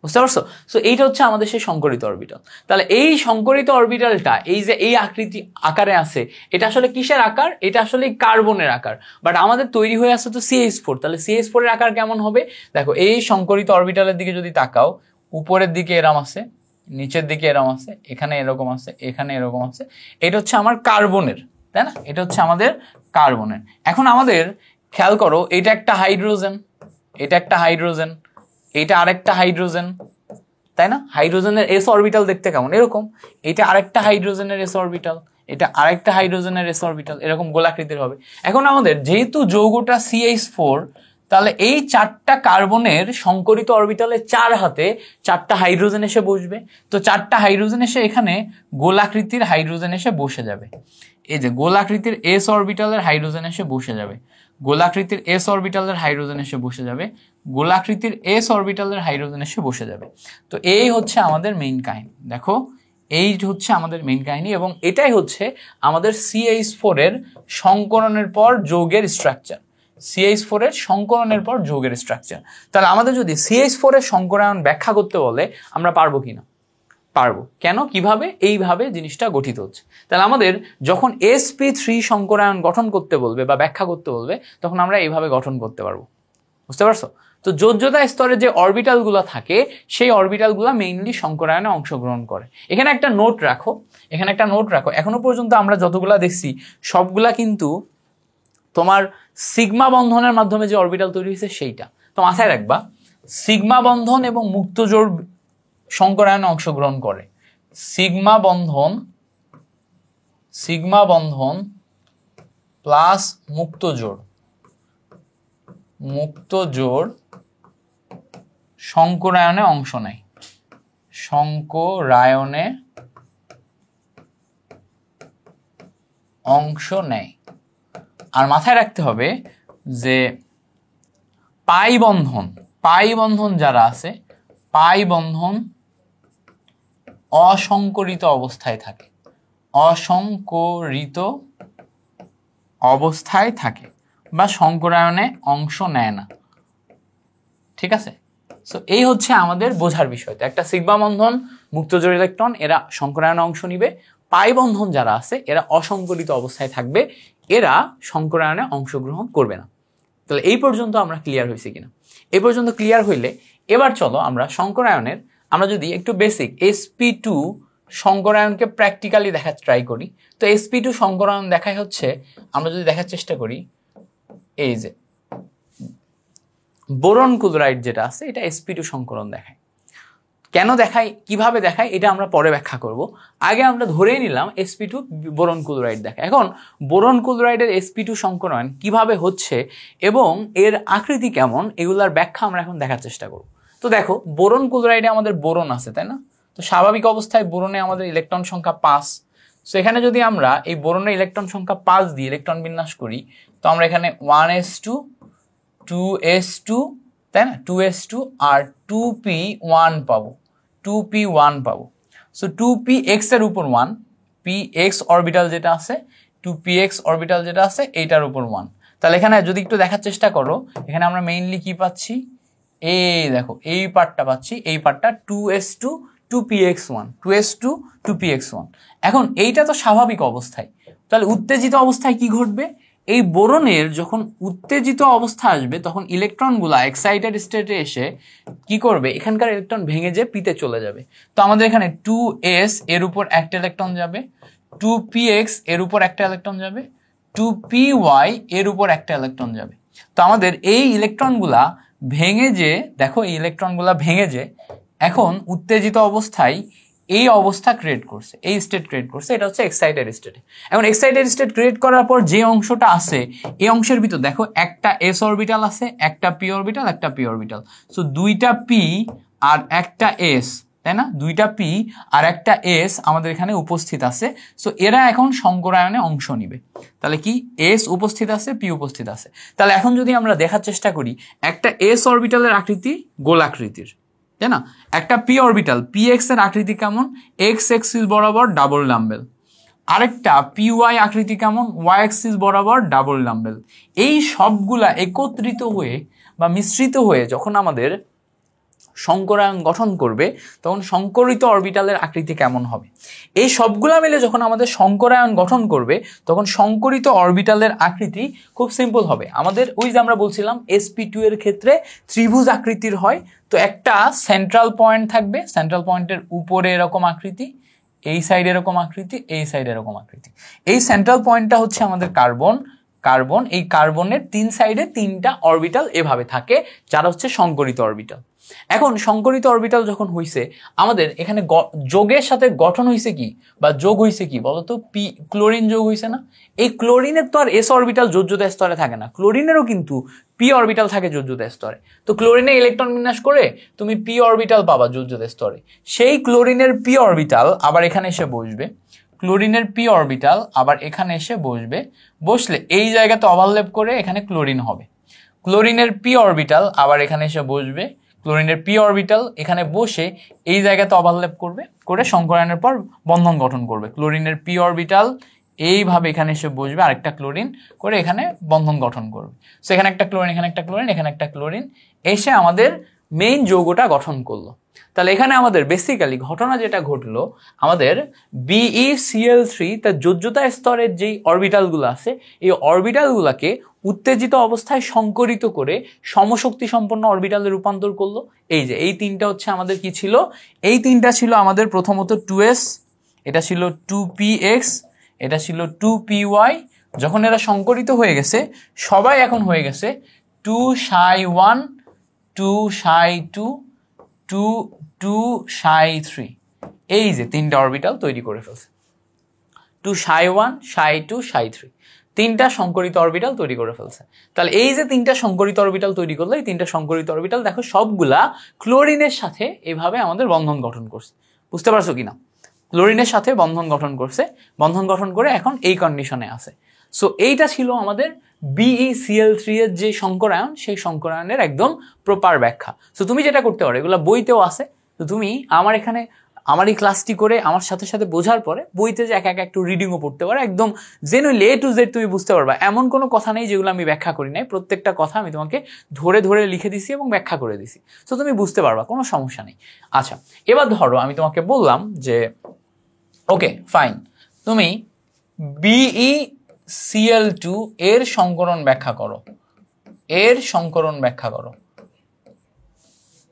বুঝতে পারছো? সো এইটা হচ্ছে আমাদের সেই সংকরিত অরবিটাল। তাহলে এই সংকরিত অরবিটালটা এই যে এই আকৃতি আকারে আছে, এটা আসলে কিসের আকার? এটা আসলে কার্বনের আকার, বাট আমাদের তৈরি হয়ে আসছে তো CH4। তাহলে CH4 এর আকার কেমন হবে? দেখো, এই সংকরিত অরবিটালের দিকে যদি তাকাও, উপরের দিকে এরম আছে, নিচের দিকে এরম আছে, এখানে এরকম আছে, এখানে এরকম আছে। এটা হচ্ছে আমার কার্বনের, তাই না? এটা হচ্ছে আমাদের কার্বনের। এখন আমাদের খেয়াল করো, এটা একটা হাইড্রোজেন, এটা একটা হাইড্রোজেন, এটা আরেকটা হাইড্রোজেন, তাই না? হাইড্রোজেনের s অরবিটাল দেখতে কেমন? এরকম। এটা আরেকটা হাইড্রোজেনের s অরবিটাল, এটা আরেকটা হাইড্রোজেনের s অরবিটাল, এরকম গোলাকৃতির হবে। এখন আমাদের যেহেতু যৌগটা CH4, তাহলে এই 4টা কার্বনের সংকরিত অরবিটালে 4 হাতে 4টা হাইড্রোজেন এসে বসবে। তো 4টা হাইড্রোজেন এসে এখানে গোলাকৃতির হাইড্রোজেন এসে বসে যাবে। এই যে গোলাকৃতির s অরবিটালের হাইড্রোজেন এসে বসে যাবে, গোলাকৃতির s অরবিটালের হাইড্রোজেন এসে বসে যাবে, গোলাকৃতির s অরবিটালের হাইড্রোজেন এসে বসে যাবে। তো এই হচ্ছে আমাদের মেইন কাহিনী। দেখো, এই হচ্ছে আমাদের মেইন কাহিনী, এবং এটাই হচ্ছে আমাদের CH4 এর সংকরণের পর যৌগের স্ট্রাকচার। CH4 এর সংকরণের পর যৌগের স্ট্রাকচার। তাহলে আমাদের যদি CH4 এর সংকরায়ন ব্যাখ্যা করতে বলে, আমরা পারবো কিনা? পারবো। কেন? কিভাবে? এইভাবে জিনিসটা গঠিত হচ্ছে। তাহলে আমাদের যখন sp3 সংকরায়ন গঠন করতে বলবে বা ব্যাখ্যা করতে বলবে, তখন আমরা এইভাবে গঠন করতে পারবো। বুঝতে পারছো? তো যোজ্যতা স্তরে যে অরবিটালগুলো থাকে, সেই অরবিটালগুলো মেইনলি সংকরায়নে অংশগ্রহণ করে। এখানে একটা নোট রাখো, এখানে একটা নোট রাখো। এখনো পর্যন্ত আমরা যতগুলা দেখছি সবগুলা কিন্তু তোমার সিগমা বন্ধনের মাধ্যমে যে অরবিটাল তৈরি হয়েছে সেইটা। তো মাথায় রাখবা, সিগমা বন্ধন এবং মুক্ত জোড় সংকরায়নে অংশগ্রহণ করে। সিগমা বন্ধন প্লাস মুক্ত জোড় সংকরায়নে অংশ নেয়, সংকরায়নে অংশ নেয়। আর মাথায় রাখতে হবে যে পাই বন্ধন যারা আছে, পাই বন্ধন অসংকরিত অবস্থায় থাকে, অসংকরিত অবস্থায় থাকে বা সংকরায়নে অংশ নেয় না। ঠিক আছে? সো এই হচ্ছে আমাদের বোঝার বিষয়। একটা সিগমা বন্ধন, মুক্ত জোড় ইলেকট্রন, এরা সংকরায়নে অংশ নিবে। পাই বন্ধন যারা আছে, এরা অসংকরিত অবস্থায় থাকবে, এরা সংকরায়নে অংশগ্রহণ করবে না। তাহলে এই পর্যন্ত আমরা ক্লিয়ার হয়েছি কিনা? এই পর্যন্ত ক্লিয়ার হইলে এবার চলো আমরা সংকরায়নের, আমরা যদি একটু বেসিক sp2 সংকরায়নকে প্র্যাকটিক্যালি দেখার ট্রাই করি। তো sp2 সংকরায়ন দেখায় হচ্ছে, আমরা যদি দেখার চেষ্টা করি, এই যে বোরন ক্লোরাইড যেটা আছে, এটা sp2 সংকরণ দেখায়। কেন দেখায়, কিভাবে দেখায়, এটা আমরা পরে ব্যাখ্যা করব। আগে আমরা ধরেই নিলাম sp2 বোরন ক্লোরাইড দেখায়। এখন বোরন ক্লোরাইডের sp2 সংকরণ কিভাবে হচ্ছে এবং এর আকৃতি কেমন, এগুলার ব্যাখ্যা আমরা এখন দেখার চেষ্টা করব। তো দেখো, বোরন ক্লোরাইডে আমাদের বোরন আছে, তাই না? তো স্বাভাবিক অবস্থায় বোরনে আমাদের ইলেকট্রন সংখ্যা 5। সো এখানে যদি আমরা এই বোরনের ইলেকট্রন সংখ্যা 5 দিয়ে ইলেকট্রন বিন্যাস করি, তো আমরা এখানে 1s2 2s2, তাই না, 2s2 আর 2p1 পাবো, 2p1 পাবো। সো 2px এর উপর 1, px অরবিটাল যেটা আছে, 2px অরবিটাল যেটা আছে, এইটার উপর 1। তাহলে এখানে যদি একটু দেখার চেষ্টা করো, এখানে আমরা মেইনলি কি পাচ্ছি, এই দেখো এই পার্টটা পাচ্ছি, এই পার্টটা 2s2 2px1, 2s2 2px1। এখন এইটা তো স্বাভাবিক অবস্থায়। তাহলে উত্তেজিত অবস্থায় কি ঘটবে? এই বোরনের যখন উত্তেজিত অবস্থা আসবে, তখন ইলেকট্রনগুলা এক্সাইটেড স্টেটে এসে কি করবে, এখানকার ইলেকট্রন ভেঙে যে পিতে চলে যাবে। তো আমাদের এখানে 2s এর উপর একটা ইলেকট্রন যাবে, 2px এর উপর একটা ইলেকট্রন যাবে, 2py এর উপর একটা ইলেকট্রন যাবে। তো আমাদের এই ইলেকট্রনগুলা ভেঙে যে, দেখো এই ইলেকট্রনগুলা ভেঙে যে এখন উত্তেজিত অবস্থায় এই অবস্থা ক্রিয়েট করছে, এই স্টেট ক্রিয়েট করছে, এটা হচ্ছে এক্সাইটেড স্টেট। এখন এক্সাইটেড স্টেট ক্রিয়েট করার পর যে অংশটা আছে এই অংশের ভিতর দেখো একটা এস অরবিটাল আছে, একটা পি অরবিটাল, একটা পি অরবিটাল। সো দুইটা পি আর একটা এস, তাই না, দুইটা পি আর একটা এস আমাদের এখানে উপস্থিত আছে। সো এরা এখন সংকরায়নে অংশ নিবে। তাহলে কি এস উপস্থিত আছে, পি উপস্থিত আছে। তাহলে এখন যদি আমরা দেখার চেষ্টা করি, একটা এস অরবিটালের আকৃতি গোলাকৃতির, তাই না, একটা পি অরবিটাল পি এক্স এর আকৃতি কেমন, এক্স এক্সিস বরাবর ডাবল ডাম্বেল, আরেকটা পি ওয়াই আকৃতি কেমন, ওয়াই এক্সিস বরাবর ডাবল ডাম্বেল। এই সবগুলা একত্রিত হয়ে বা মিশ্রিত হয়ে যখন আমাদের সংকরায়ন গঠন করবে তখন সংকরিত অরবিটালের আকৃতি কেমন হবে। এই সবগুলা মিলে যখন আমাদের সংকরায়ন গঠন করবে তখন সংকরিত অরবিটালের আকৃতি খুব সিম্পল হবে। আমাদের ওই যে আমরা বলছিলাম sp2 এর ক্ষেত্রে ত্রিভুজ আকৃতির হয়, তো একটা সেন্ট্রাল পয়েন্ট থাকবে, সেন্ট্রাল পয়েন্টের উপরে এরকম আকৃতি, এই সাইড এরকম আকৃতি, এই সাইড এরকম আকৃতি। এই সেন্ট্রাল পয়েন্টটা হচ্ছে আমাদের কার্বন, এই কার্বনের তিন সাইডে তিনটা অরবিটাল এভাবে থাকে, যারা হচ্ছে সংকরিত অরবিটাল। এখন সংকরিত অরবিটাল যখন হইছে আমাদের এখানে যোগের সাথে গঠন হইছে কি বা যোগ হইছে কি বলতো, পি ক্লোরিন যোগ হইছে না। এই ক্লোরিনের তো আর এস অরবিটাল যোজ্যতা স্তরে থাকে না, ক্লোরিনেরও কিন্তু পি অরবিটাল থাকে যোজ্যতা স্তরে। তো ক্লোরিনে ইলেকট্রন বিন্যাস করে তুমি পি অরবিটাল পাবা যোজ্যতা স্তরে। সেই ক্লোরিনের পি অরবিটাল আবার এখানে এসে বসবে, ক্লোরিনের পি অরবিটাল আবার এখানে এসে বসবে, বসলে এই জায়গাতে ওভারল্যাপ করে এখানে ক্লোরিন হবে। ক্লোরিনের পি অরবিটাল আবার এখানে এসে বসবে, ক্লোরিনের পি অরবিটাল এখানে বসে এই জায়গাতে ওভারল্যাপ করবে, করে সংকরায়নের পর বন্ধন গঠন করবে। ক্লোরিনের পি অরবিটাল এইভাবে এখানে এসে বসবে, আরেকটা ক্লোরিন করে এখানে বন্ধন গঠন করবে। সো এখানে একটা ক্লোরিন, এখানে একটা ক্লোরিন, এখানে একটা ক্লোরিন এসে আমাদের মেইন যৌগটা গঠন করলো। তাহলে এখানে আমাদের বেসিক্যালি ঘটনা যেটা ঘটলো, আমাদের BeCl3 তার যোজ্যতা স্তরের যেই অরবিটালগুলো আছে এই অরবিটালগুলোকে উত্তেজিত অবস্থায় সংকরিত করে সমশক্তি সম্পন্ন অরবিটালে রূপান্তর করলো। এই যে এই তিনটা হচ্ছে আমাদের কি ছিল, এই তিনটা ছিল আমাদের প্রথমত 2s, এটা ছিল 2px, এটা ছিল 2py। যখন এরা সংকরিত হয়ে গেছে সবাই এখন হয়ে গেছে 2ψ1, 2ψ2, 2ψ3। এই যে তিনটা অরবিটাল তৈরি করে ফেলছে, 2ψ1, ψ2, ψ3, তিনটা সংকরিত অরবিটাল তৈরি করে ফেলছে। তাহলে এই যে তিনটা সংকরিত অরবিটাল তৈরি করলো, এই তিনটা সংকরিত অরবিটাল দেখো সবগুলা ক্লোরিনের সাথে এভাবে আমাদের বন্ধন গঠন করছে। বুঝতে পারছো কিনা, ক্লোরিনের সাথে বন্ধন গঠন করছে, বন্ধন গঠন করে এখন এই কন্ডিশনে আছে। সো এইটা ছিল আমাদের BeCl3 এর যে সংকরায়ন, সেই সংকরায়নের একদম প্রপার ব্যাখ্যা। সো তুমি যেটা করতে পারো, এগুলো বইতেও আছে, তো তুমি আমার এই ক্লাসটি করে আমার সাথে সাথে বোঝার পরে বইতে যে একা একা একটু রিডিংও পড়তে পারো, একদম জেনুইনলি A to Z তুমি বুঝতে পারবা। এমন কোনো কথা নেই যেগুলো আমি ব্যাখ্যা করি নাই, প্রত্যেকটা কথা আমি তোমাকে ধরে ধরে লিখে দিছি এবং ব্যাখ্যা করে দিছি। সো তুমি বুঝতে পারবা, কোনো সমস্যা নেই। আচ্ছা, এবার ধরো আমি তোমাকে বললাম যে ওকে ফাইন, তুমি BeCl2 এর সংকরণ ব্যাখ্যা করো, এর সংকরণ ব্যাখ্যা করো।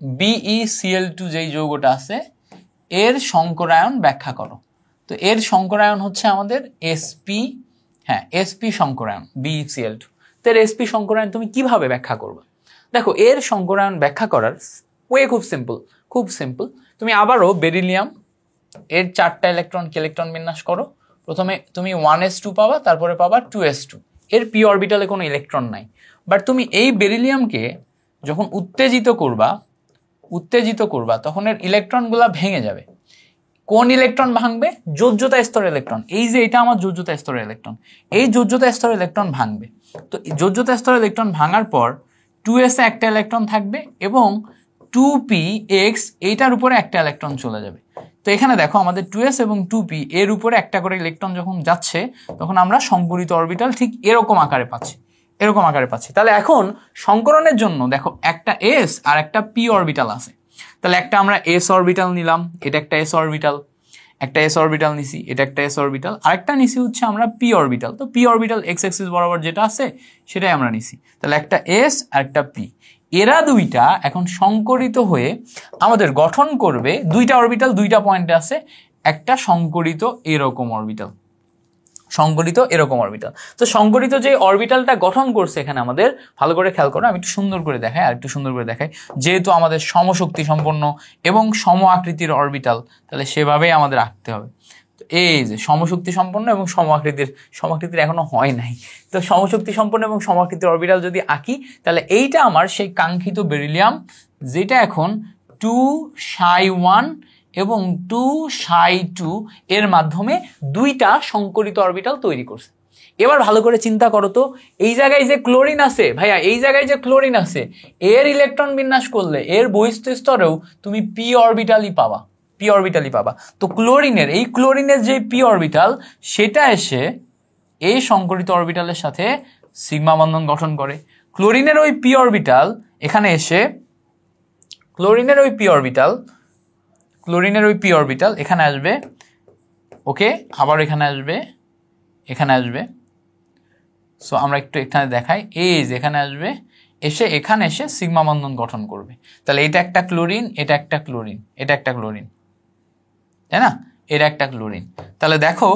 BeCl2 যেই যৌগটা আছে এর সংকরায়ন ব্যাখ্যা করো। তো এর সংকরায়ন হচ্ছে আমাদের sp, হ্যাঁ sp সংকরায়ন BeCl2। তো এর sp সংকরায়ন তুমি কিভাবে ব্যাখ্যা করবে? দেখো এর সংকরায়ন ব্যাখ্যা করার ওয়ে খুব সিম্পল, খুব সিম্পল। তুমি আবারও বেরিলিয়াম এর 4টা ইলেকট্রন বিন্যাস করো। প্রথমে তুমি 1s2 পাবা, তারপরে পাবা 2s2। এর পি অরবিটালে কোনো ইলেকট্রন নাই, বাট তুমি এই বেরিলিয়ামকে যখন উত্তেজিত করবা তখন এর ইলেকট্রনগুলা ভেঙে যাবে। কোন ইলেকট্রন ভাঙবে? যোজ্যতা স্তরের ইলেকট্রন। এই যে এটা আমার যোজ্যতা স্তরের ইলেকট্রন, এই যোজ্যতা স্তরের ইলেকট্রন ভাঙবে। তো যোজ্যতা স্তরের ইলেকট্রন ভাঙার পর 2s এ একটা ইলেকট্রন থাকবে এবং 2px এইটার উপরে একটা ইলেকট্রন চলে যাবে। তো এখানে দেখো আমাদের 2s এবং 2p এর উপরে একটা করে ইলেকট্রন যখন যাচ্ছে তখন আমরা সংকরিত অরবিটাল ঠিক এরকম আকারে পাচ্ছি, এরকম আকারে পাচ্ছি। তাহলে এখন সংকরণের জন্য দেখো একটা s আর একটা p অরবিটাল আছে। তাহলে একটা আমরা s অরবিটাল নিলাম, এটা একটা s অরবিটাল, একটা s অরবিটাল নিছি, এটা একটা s অরবিটাল, আরেকটা নিছি হচ্ছে আমরা p অরবিটাল। তো p অরবিটাল x অ্যাক্সিস বরাবর যেটা আছে সেটাই আমরা নিছি। তাহলে একটা s আর একটা p, এরা দুইটা এখন সংকরিত হয়ে আমাদের গঠন করবে দুইটা অরবিটাল, দুইটা পয়েন্টে আছে একটা সংকরিত এরকম অরবিটাল। সংকরিত এরকম অরবিটাল। তো সংকরিত যে অরবিটালটা গঠন করছে এখানে আমাদের ভালো করে খেয়াল করো, আমি একটু সুন্দর করে দেখাই, আর একটু সুন্দর করে দেখাই। যেহেতু আমাদের সমশক্তি সম্পন্ন এবং সম আকৃতির অরবিটাল, তাহলে সেভাবেই আমাদের আঁকতে হবে। তো এই যে সমশক্তি সম্পন্ন এবং সমাকৃতির এখনো হয় নাই, তো সমশক্তি সম্পন্ন এবং সমাকৃতির অরবিটাল যদি আঁকি, তাহলে এইটা আমার সেই কাঙ্ক্ষিত বেরিলিয়াম, যেটা এখন 2ψ1 এবং 2ψ2 এর মাধ্যমে দুইটা সংকরিত অরবিটাল তৈরি করছে। এবার ভালো করে চিন্তা করো তো, এই জায়গায় যে ক্লোরিন আছে ভাইয়া, এই জায়গায় যে ক্লোরিন আছে, এর ইলেকট্রন বিন্যাস করলে এর বহিস্থ স্তরেও তুমি পি অরবিটালই পাবা। তো ক্লোরিনের যে পি অরবিটাল, সেটা এসে এই সংকরিত অরবিটালের সাথে সিগমা বন্ধন গঠন করে। ক্লোরিনের ওই পি অরবিটাল এখানে এসে ক্লোরিনের ওই পি অরবিটাল এখানে আসবে, ওকে, আবার এখানে আসবে। সো আমরা একটু এখানে দেখাই, এই যে এখানে আসবে, এখানে এসে সিগমা বন্ধন গঠন করবে। তাহলে এটা একটা ক্লোরিন, এটা একটা ক্লোরিন, তাই না, এটা একটা ক্লোরিন। তাহলে দেখো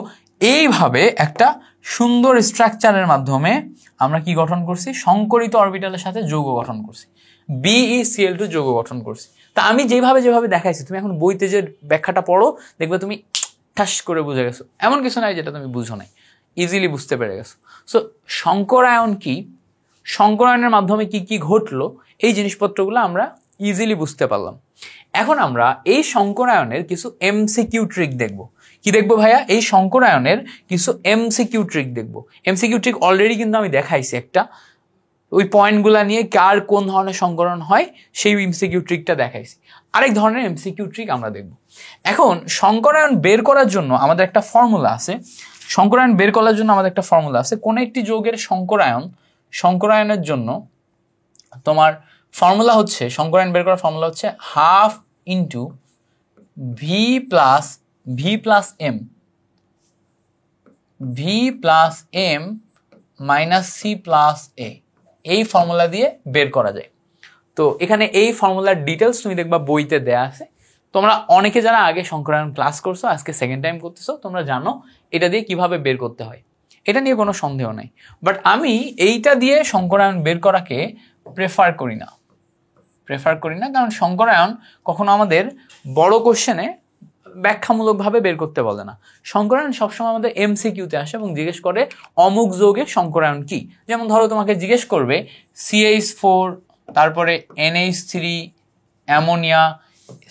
এইভাবে একটা সুন্দর স্ট্রাকচারের মাধ্যমে আমরা কি গঠন করছি, সংকরিত অরবিটালের সাথে যৌগ গঠন করছি, BeCl2 যৌগ গঠন করছি। তা আমি যেভাবে দেখাইছি, তুমি এখন বইতে যে ব্যাখ্যাটা পড়ো, দেখবে তুমি ঠাস করে বুঝে গেছো, এমন কিছু নাই যেটা তুমি বুঝো নাই, ইজিলি বুঝতে পেরে গেছো। সো সংকরায়ন কি, সংকরায়নের মাধ্যমে কি কি ঘটলো, এই জিনিসপত্রগুলো আমরা ইজিলি বুঝতে পারলাম। এখন আমরা এই সংকরায়নের কিছু এমসিকিউ ট্রিক দেখব। কি দেখবো ভাইয়া? এই সংকরায়নের কিছু এমসিকিউ ট্রিক দেখবো। এমসিকিউ ট্রিক অলরেডি কিন্তু আমি দেখাইছি একটা, ওই পয়েন্টগুলা নিয়ে কার কোন ধরনের সংকরণ হয় সেই এমসিকিউ ট্রিকটা দেখাইছি। আরেক ধরনের এমসিকিউ ট্রিক আমরা দেখব। এখন সংকরায়ন বের করার জন্য আমাদের একটা ফর্মুলা আছে, কোন একটি যৌগের সংকরায়নের জন্য তোমার ফর্মুলা হচ্ছে, সংকরায়ন বের করার ফর্মুলা হচ্ছে half into V plus M minus C plus A, এই ফর্মুলা দিয়ে বের করা যায়। তো এখানে এই ফর্মুলার ডিটেলস তুমি দেখবা বইতে দেয়া আছে। তোমরা অনেকে যারা আগে সংকরায়ন ক্লাস করছো, আজকে সেকেন্ড টাইম করতেছো, তোমরা জানো এটা দিয়ে কিভাবে বের করতে হয়, এটা নিয়ে কোনো সন্দেহ নাই। বাট আমি এইটা দিয়ে সংকরায়ন বের করাকে প্রেফার করি না, কারণ সংকরায়ন কখনো আমাদের বড় কোশ্চেনে ব্যাখ্যামূলকভাবে বের করতে বলে না। সংকরায়ন সবসময় আমাদের এমসিকিউতে আসে এবং জিজ্ঞেস করে অমুক যৌগের সংকরায়ন কি। যেমন ধরো তোমাকে জিজ্ঞেস করবে CH4, তারপরে NH3 অ্যামোনিয়া,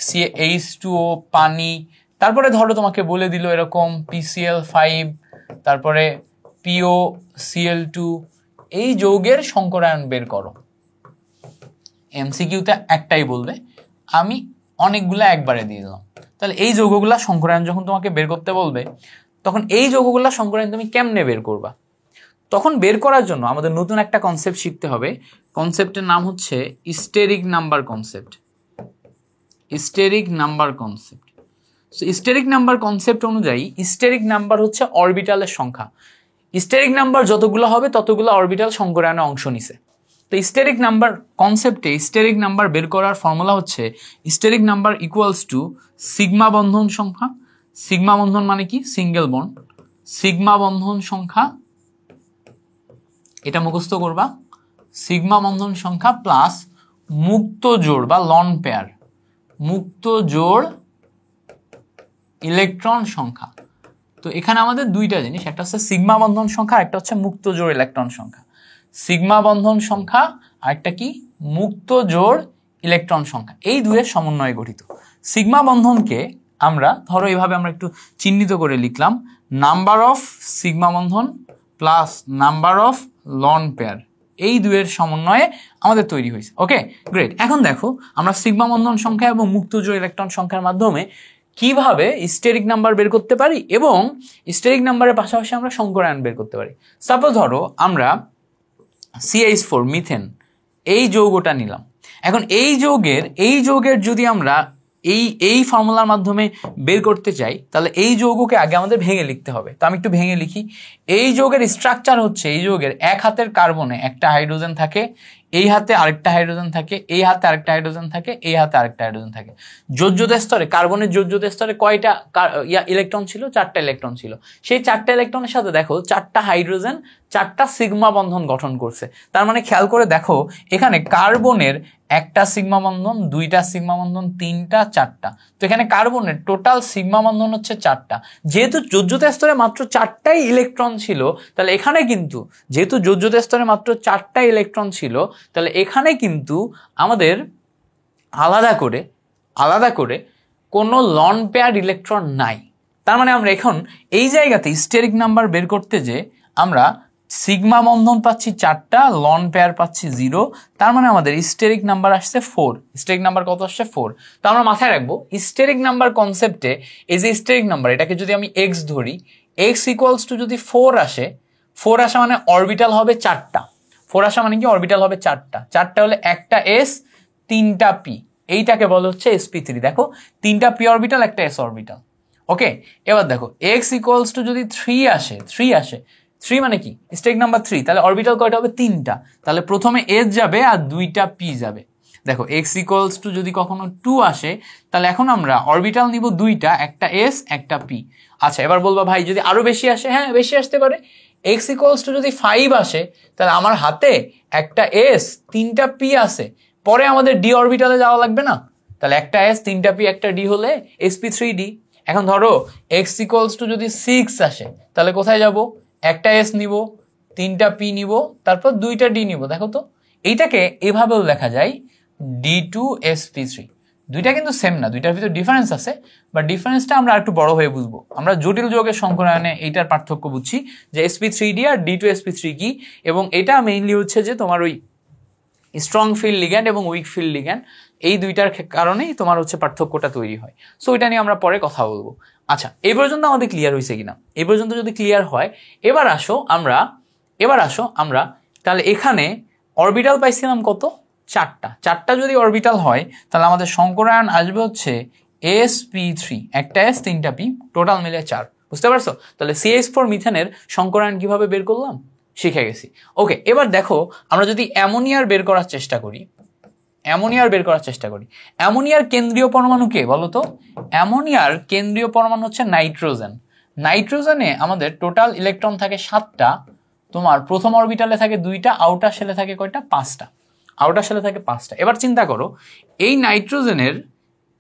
CH2O পানি, তারপরে ধরো তোমাকে বলে দিল এরকম PCl5, তারপরে POCl2, এই যৌগের সংকরায়ন বের করো। এমসিকিউতে একটাই বলবে, আমি অনেকগুলো একবারে দিয়ে দিলাম। তাহলে এই যৌগগুলা সংকরায়ন যখন তোমাকে বের করতে বলবে, তখন এই যৌগগুলা সংকরায়ন তুমি কেমনে বের করবা? তখন বের করার জন্য আমাদের নতুন একটা কনসেপ্ট শিখতে হবে। কনসেপ্টের নাম হচ্ছে steric number concept. So steric number concept অনুযায়ী স্টেরিক নাম্বার হচ্ছে অরবিটালের সংখ্যা। স্টেরিক নাম্বার যতগুলো হবে ততগুলো অরবিটাল সংকরায়নে অংশ নিছে। তো স্টেরিক নাম্বার কনসেপ্টে স্টেরিক নাম্বার বের করার ফর্মুলা হচ্ছে steric number equals to sigma বন্ধন সংখ্যা। সিগমা বন্ধন মানে কি? Single bond. সিগমা বন্ধন সংখ্যা, এটা মুখস্থ করবা, সিগমা বন্ধন সংখ্যা প্লাস মুক্ত জোড় বা লন পেয়ার, মুক্ত জোড় ইলেকট্রন সংখ্যা। তো এখানে আমাদের দুইটা জিনিস, একটা হচ্ছে সিগমা বন্ধন সংখ্যা, একটা হচ্ছে মুক্ত জোড় ইলেকট্রন সংখ্যা। সিগমা বন্ধন সংখ্যা আর একটা কি? মুক্ত জোড় ইলেকট্রন সংখ্যা, এই দুইয়ের সমন্বয়ে গঠিত। সিগমা বন্ধনকে আমরা ধরো এইভাবে আমরা একটু চিহ্নিত করে লিখলাম, number of sigma Bandhan plus number of loan pair, এই দুইয়ের সমন্বয়ে আমাদের তৈরি হয়েছে। ওকে, গ্রেট। এখন দেখো আমরা সিগমা বন্ধন সংখ্যা এবং মুক্ত জোড় ইলেকট্রন সংখ্যার মাধ্যমে কিভাবে স্টেরিক নাম্বার বের করতে পারি এবং স্টেরিক নাম্বারের পাশাপাশি আমরা সংকরায়ন বের করতে পারি। সাপোজ ধরো আমরা CH4 মিথেন এই যৌগটা নিলাম। এখন এই যৌগের যদি আমরা এই ফর্মুলার মাধ্যমে বের করতে চাই, তাহলে এই যৌগকে আগে আমাদের ভেঙে লিখতে হবে। তো আমি একটু ভেঙে লিখি। এই যৌগের স্ট্রাকচার হচ্ছে, এই যৌগের এক হাতের কার্বনে একটা হাইড্রোজেন থাকে, এই হাতে আরেকটা হাইড্রোজেন থাকে, এই হাতে আরেকটা হাইড্রোজেন থাকে, এই হাতে আরেকটা হাইড্রোজেন থাকে। যোজ্যতা স্তরে কার্বনের যোজ্যতা স্তরে কয়টা ইলেকট্রন ছিল? 4টা ইলেকট্রন ছিল। সেই 4টা ইলেকট্রনের সাথে দেখো 4টা হাইড্রোজেন 4টা সিগমা বন্ধন গঠন করছে। তার মানে খেয়াল করে দেখো এখানে কার্বনের একটা সিগমা বন্ধন, 2টা সিগমা বন্ধন, 3টা, 4টা। তো এখানে কার্বনের টোটাল সিগমা বন্ধন হচ্ছে 4টা। যেহেতু যোজ্যতা স্তরে মাত্র 4টাই ইলেকট্রন ছিল, তাহলে এখানে কিন্তু যেহেতু যোজ্যতা স্তরে মাত্র 4টা ইলেকট্রন ছিল, তাহলে এখানে কিন্তু আমাদের আলাদা করে কোনো লন পেয়ার ইলেকট্রন নাই। তার মানে আমরা এখন এই জায়গাতে স্টেরিক নাম্বার বের করতে যে আমরা সিগমা বন্ধন পাচ্ছি 4টা, লন পেয়ার পাচ্ছি 0। তার মানে আমাদের স্টেরিক নাম্বার আসছে 4। স্টেরিক নাম্বার কত আসছে? 4। তো আমরা মাথায় রাখবো স্টেরিক নাম্বার কনসেপ্টে এই যে স্টেরিক নাম্বার, এটাকে যদি আমি x ধরি, x ইকুয়ালস টু যদি 4 আসে, 4 আসা মানে অরবিটাল হবে 4টা। 4 আসা মানে কি? অরবিটাল হবে 4টা। 4টা হলে একটা s, 3টা p। এইটাকে বলা হচ্ছে sp3। দেখো 3টা p অরবিটাল, একটা s অরবিটাল। ওকে, এবার দেখো x ইকুয়ালস টু যদি 3 আসে, 3 মানে কি? স্টেরিক নাম্বার 3, তাহলে অরবিটাল কয়টা হবে? 3টা। তাহলে প্রথমে s যাবে আর 2টা p যাবে। দেখো x ইকুয়ালস টু যদি কখনো 2 আসে, তাহলে এখন আমরা অরবিটাল নিব 2টা, একটা s একটা p। আচ্ছা, এবার বলবা ভাই যদি আরো বেশি আসে, হ্যাঁ বেশি আসতে পারে। x ইকুয়ালস টু যদি 5 আসে, তাহলে আমার হাতে একটা s 3টা p আছে, পরে আমাদের d অরবিটালে যাওয়া লাগবে না? তাহলে একটা s 3টা p একটা d হলে sp3d। এখন ধরো x ইকুয়ালস টু যদি 6 আসে, তাহলে কোথায় যাব? একটা s নিব, 3টা p নিব, তারপর 2টা d নিব। দেখো তো এইটাকে এভাবেও লেখা যায় d2sp3। দুইটা কিন্তু সেম না, দুইটার ভিতর ডিফারেন্স আছে, বাট ডিফারেন্সটা আমরা একটু বড় হয়ে বুঝবো। আমরা জটিল যৌগের সংকরায়নে এইটার পার্থক্য বুঝছি যে sp3d আর d2sp3 কি, এবং এটা মেইনলি হচ্ছে যে তোমার ওই স্ট্রং ফিল্ড লিগ্যান্ড এবং উইক ফিল্ড লিগ্যান্ড, এই দুইটার কারণেই তোমার হচ্ছে পার্থক্যটা তৈরি হয়। সো এটা নিয়ে আমরা পরে কথা বলবো। আচ্ছা, এই পর্যন্ত আমাদের ক্লিয়ার হয়েছে কিনা? এই পর্যন্ত যদি ক্লিয়ার হয়, এবার আসো আমরা তাহলে এখানে অরবিটাল পাইছিলাম কত? 4টা যদি অরবিটাল হয়, তাহলে আমাদের সংকরায়ন আসবে হচ্ছে sp3, একটা s 3টা p, টোটাল মিলে 4। বুঝতে পারছো? তাহলে CH4 মিথেনের সংকরায়ন কিভাবে বের করলাম শিখে গেছি। ওকে, এবার দেখো আমরা যদি অ্যামোনিয়ার বের করার চেষ্টা করি, অ্যামোনিয়ার কেন্দ্রীয় পরমাণু কে বলো তো? অ্যামোনিয়ার কেন্দ্রীয় পরমাণু হচ্ছে নাইট্রোজেন। নাইট্রোজেনে আমাদের টোটাল ইলেকট্রন থাকে 7টা, তোমার প্রথম অরবিটালে থাকে 2টা, আউটার শেলে থাকে কয়টা? 5টা। আউটার শেলে থাকে 5টা। এবার চিন্তা করো এই নাইট্রোজেনের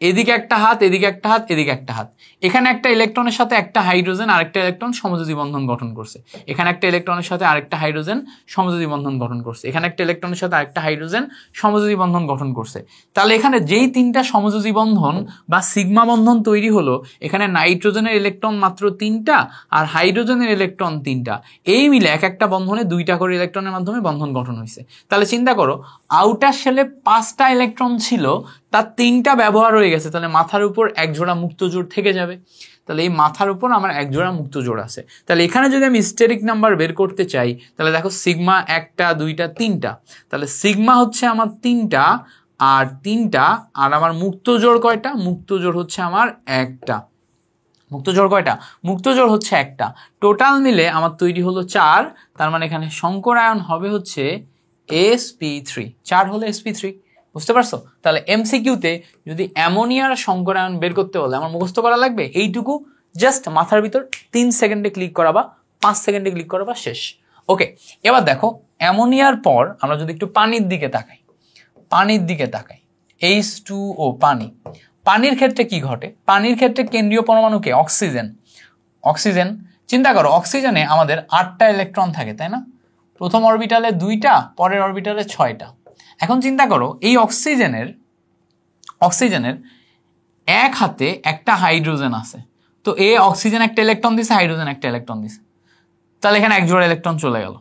এদিকে একটা হাত, এদিকে একটা হাত, এদিকে একটা হাত, এখানে একটা ইলেকট্রনের সাথে একটা হাইড্রোজেন আরেকটা ইলেকট্রন সমযোজী বন্ধন গঠন করছে, এখানে একটা ইলেকট্রনের সাথে আরেকটা হাইড্রোজেন সমযোজী বন্ধন গঠন করছে, এখানে একটা ইলেকট্রনের সাথে আরেকটা হাইড্রোজেন সমযোজী বন্ধন গঠন করছে। তাহলে এখানে যেই 3টা সমযোজী বন্ধন বা সিগমা বন্ধন তৈরি হলো, এখানে নাইট্রোজেনের ইলেকট্রন মাত্র 3টা আর হাইড্রোজেনের ইলেকট্রন 3টা, এই মিলে এক একটা বন্ধনে 2টা করে ইলেকট্রনের মাধ্যমে বন্ধন গঠন হয়েছে। তাহলে চিন্তা করো আউটার শেলে 5টা ইলেকট্রন ছিল, তার 3টা ব্যবহার হয়ে গেছে, তাহলে মাথার উপর এক জোড়া মুক্ত জোড় থেকে যাবে। তাহলে এই মাথার উপর আমার এক জোড়া মুক্ত জোড় আছে। তাহলে এখানে যদি আমি স্টেরিক নাম্বার বের করতে চাই, তাহলে দেখো সিগমা 1টা 2টা 3টা, তাহলে সিগমা হচ্ছে আমার 3টা আর আমার মুক্ত জোড় কয়টা? মুক্ত জোড় হচ্ছে আমার একটা। মুক্ত জোড় কয়টা? মুক্ত জোড় হচ্ছে একটা। টোটাল মিলে আমার তৈরি হলো 4। তার মানে এখানে সংকরায়ন হবে হচ্ছে sp3। 4 হলো sp3। বুঝতে পারছো? তাহলে এমসিকিউতে যদি অ্যামোনিয়ার সংকরায়ন বের করতে বলে আমার মুখস্থ করা লাগবে এইটুকু, জাস্ট মাথার ভিতর 3 সেকেন্ডে ক্লিক করাবা, 5 সেকেন্ডে ক্লিক করাবা, শেষ। ওকে, এবার দেখো অ্যামোনিয়ার পর আমরা যদি একটু পানির দিকে তাকাই, H2O, পানির ক্ষেত্রে কি ঘটে? পানির ক্ষেত্রে কেন্দ্রীয় পরমাণুকে অক্সিজেন। চিন্তা করো অক্সিজেনে আমাদের 8টা ইলেকট্রন থাকে, তাই না? প্রথম অরবিটালে 2টা, পরের অরবিটালে 6টা। এখন চিন্তা করো এই অক্সিজেনের এক হাতে একটা হাইড্রোজেন আছে, তো অক্সিজেন একটা ইলেকট্রন দিছে, হাইড্রোজেন একটা ইলেকট্রন দিছে, তাহলে এখানে এক জোড়া ইলেকট্রন চলে গেল।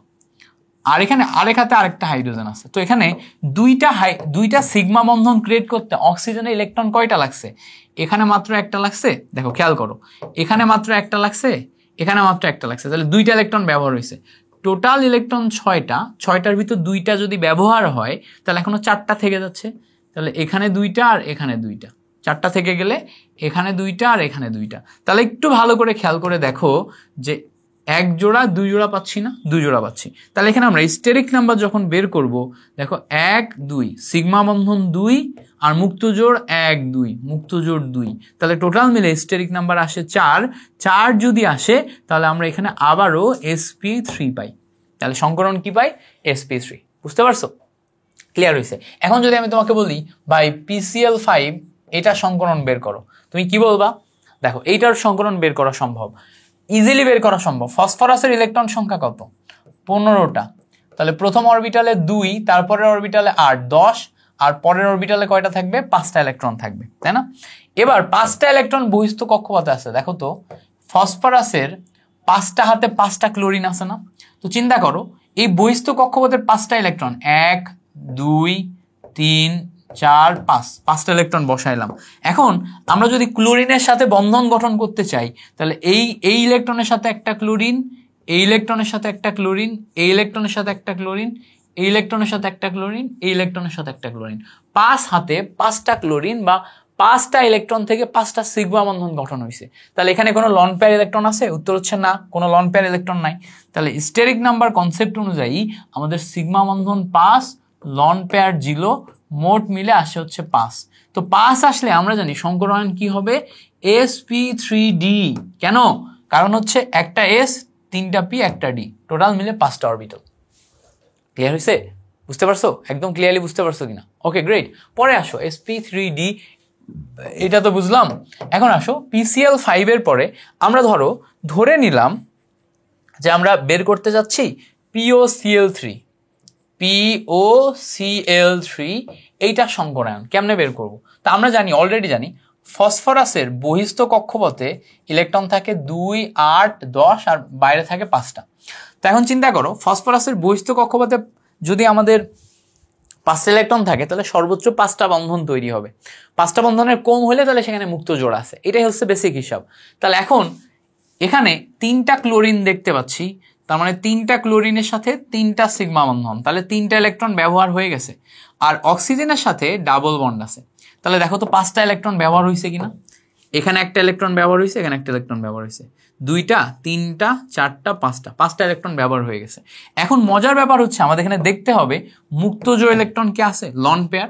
আর এখানে আরেক হাতে আরেকটা হাইড্রোজেন আছে, তো এখানে দুইটা সিগমা বন্ধন ক্রিয়েট করতে অক্সিজেনের ইলেকট্রন কয়টা লাগছে? এখানে মাত্র একটা লাগছে। দেখো খেয়াল করো, এখানে মাত্র একটা লাগছে, এখানে মাত্র একটা লাগছে, তাহলে 2টা ইলেকট্রন ব্যবহার হয়েছে। টোটাল ইলেকট্রন 6টার ভিতর 2টা যদি ব্যবহার হয়, তাহলে এখনো 4টা থেকে যাচ্ছে। তাহলে এখানে 2টা আর এখানে 2টা, 4টা থেকে গেলে এখানে 2টা আর এখানে 2টা। তাহলে একটু ভালো করে খেয়াল করে দেখো যে এক জোড়া দুই জোড়া পাচ্ছি না, দুই জোড়া পাচ্ছি। তাহলে এখানে আমরা স্টেরিক নাম্বার যখন বের করব, দেখো 1 2 সিগমা বন্ধন 2 আর মুক্ত জোড় 1 2 মুক্ত জোড় 2, তাহলে টোটাল মিলে স্টেরিক নাম্বার আসে 4। 4 যদি আসে তাহলে আমরা এখানে আবারও sp3 পাই। তাহলে সংকরণ কি পাই? sp3। বুঝতে পারছো? ক্লিয়ার হয়েছে? এখন যদি আমি তোমাকে বলি ভাই PCl5 এটা সংকরণ বের করো, তুমি কি বলবা? দেখো এইটার সংকরণ বের করা সম্ভব, ইজিলি বের করা সম্ভব। ফসফরাসের ইলেকট্রন সংখ্যা কত? 15টা। তাহলে প্রথম অরবিটালে 2, তারপরের অরবিটালে 8 10, আর পরের অরবিটালে কয়টা থাকবে? 5টা ইলেকট্রন থাকবে, তাই না? এবার 5টা ইলেকট্রন বহিস্থ কক্ষপথে আছে। দেখো তো ফসফরাসের 5টা হাতে 5টা ক্লোরিন আছে না? তো চিন্তা করো এই বহিস্থ কক্ষপথের 5টা ইলেকট্রন 1 2 3 4 5, 5টা ইলেকট্রন বসাইলাম। এখন আমরা যদি ক্লোরিনের সাথে বন্ধন গঠন করতে চাই, তাহলে এই ইলেকট্রনের সাথে একটা ক্লোরিন, এই ইলেকট্রনের সাথে একটা ক্লোরিন, এই ইলেকট্রনের সাথে একটা ক্লোরিন, এই ইলেকট্রনের সাথে একটা ক্লোরিন, এই ইলেকট্রনের সাথে একটা ক্লোরিন, 5 হাতে 5টা ক্লোরিন বা 5টা ইলেকট্রন থেকে 5টা সিগমা বন্ধন গঠন হয়েছে। তাহলে এখানে কোনো লন পেয়ার ইলেকট্রন আছে? উত্তর হচ্ছে না, কোনো লন পেয়ার ইলেকট্রন নাই। তাহলে স্টেরিক নাম্বার কনসেপ্ট অনুযায়ী আমাদের সিগমা বন্ধন 5, লন পেয়ার 0, মোট মিলে আসে হচ্ছে 5। তো 5 আসলে আমরা জানি সংকরায়ন কি হবে? sp3d। কেন? কারণ হচ্ছে একটা s, 3টা p, একটা d, টোটাল মিলে 5টা অরবিটাল। ক্লিয়ার হয়েছে? বুঝতে পারছো? একদম ক্লিয়ারলি বুঝতে পারছো কিনা? Okay great. পরে আসো sp3d, এটা তো বুঝলাম। এখন আসো PCl5 এর পরে আমরা ধরে নিলাম যে আমরা বের করতে যাচ্ছি POCl3। POCl3 এইটা সংকরায়ন কেমনে বের করব? তা আমরা অলরেডি জানি ফসফরাসের বহিস্থ কক্ষপথে ইলেকট্রন থাকে 2 8 10 আর বাইরে থাকে 5টা। তো এখন চিন্তা করো ফসফরাসের বহিস্থ কক্ষপথে যদি আমাদের 5টা ইলেকট্রন থাকে তাহলে সর্বোচ্চ 5টা বন্ধন তৈরি হবে। 5টা বন্ধনের কম হলে তাহলে সেখানে মুক্ত জোড় আছে। এটাই হচ্ছে বেসিক হিসাব। তাহলে এখন এখানে 3টা ক্লোরিন দেখতে পাচ্ছি, তার মানে 3টা ক্লোরিনের সাথে 3টা সিগমা বন্ধন, তাহলে 3টা ইলেকট্রন ব্যবহার হয়ে গেছে। আর অক্সিজেনের সাথে ডাবল বন্ড আছে। তাহলে দেখো তো 5টা ইলেকট্রন ব্যবহার হয়েছে কিনা? এখানে একটা ইলেকট্রন ব্যবহার হয়েছে, এখানে একটা ইলেকট্রন ব্যবহার হয়েছে, 2টা 3টা 4টা 5টা ইলেকট্রন ব্যবহার হয়ে গেছে। এখন মজার ব্যাপার হচ্ছে আমাদের এখানে দেখতে হবে মুক্ত জোড় ইলেকট্রন কি আছে? লন পেয়ার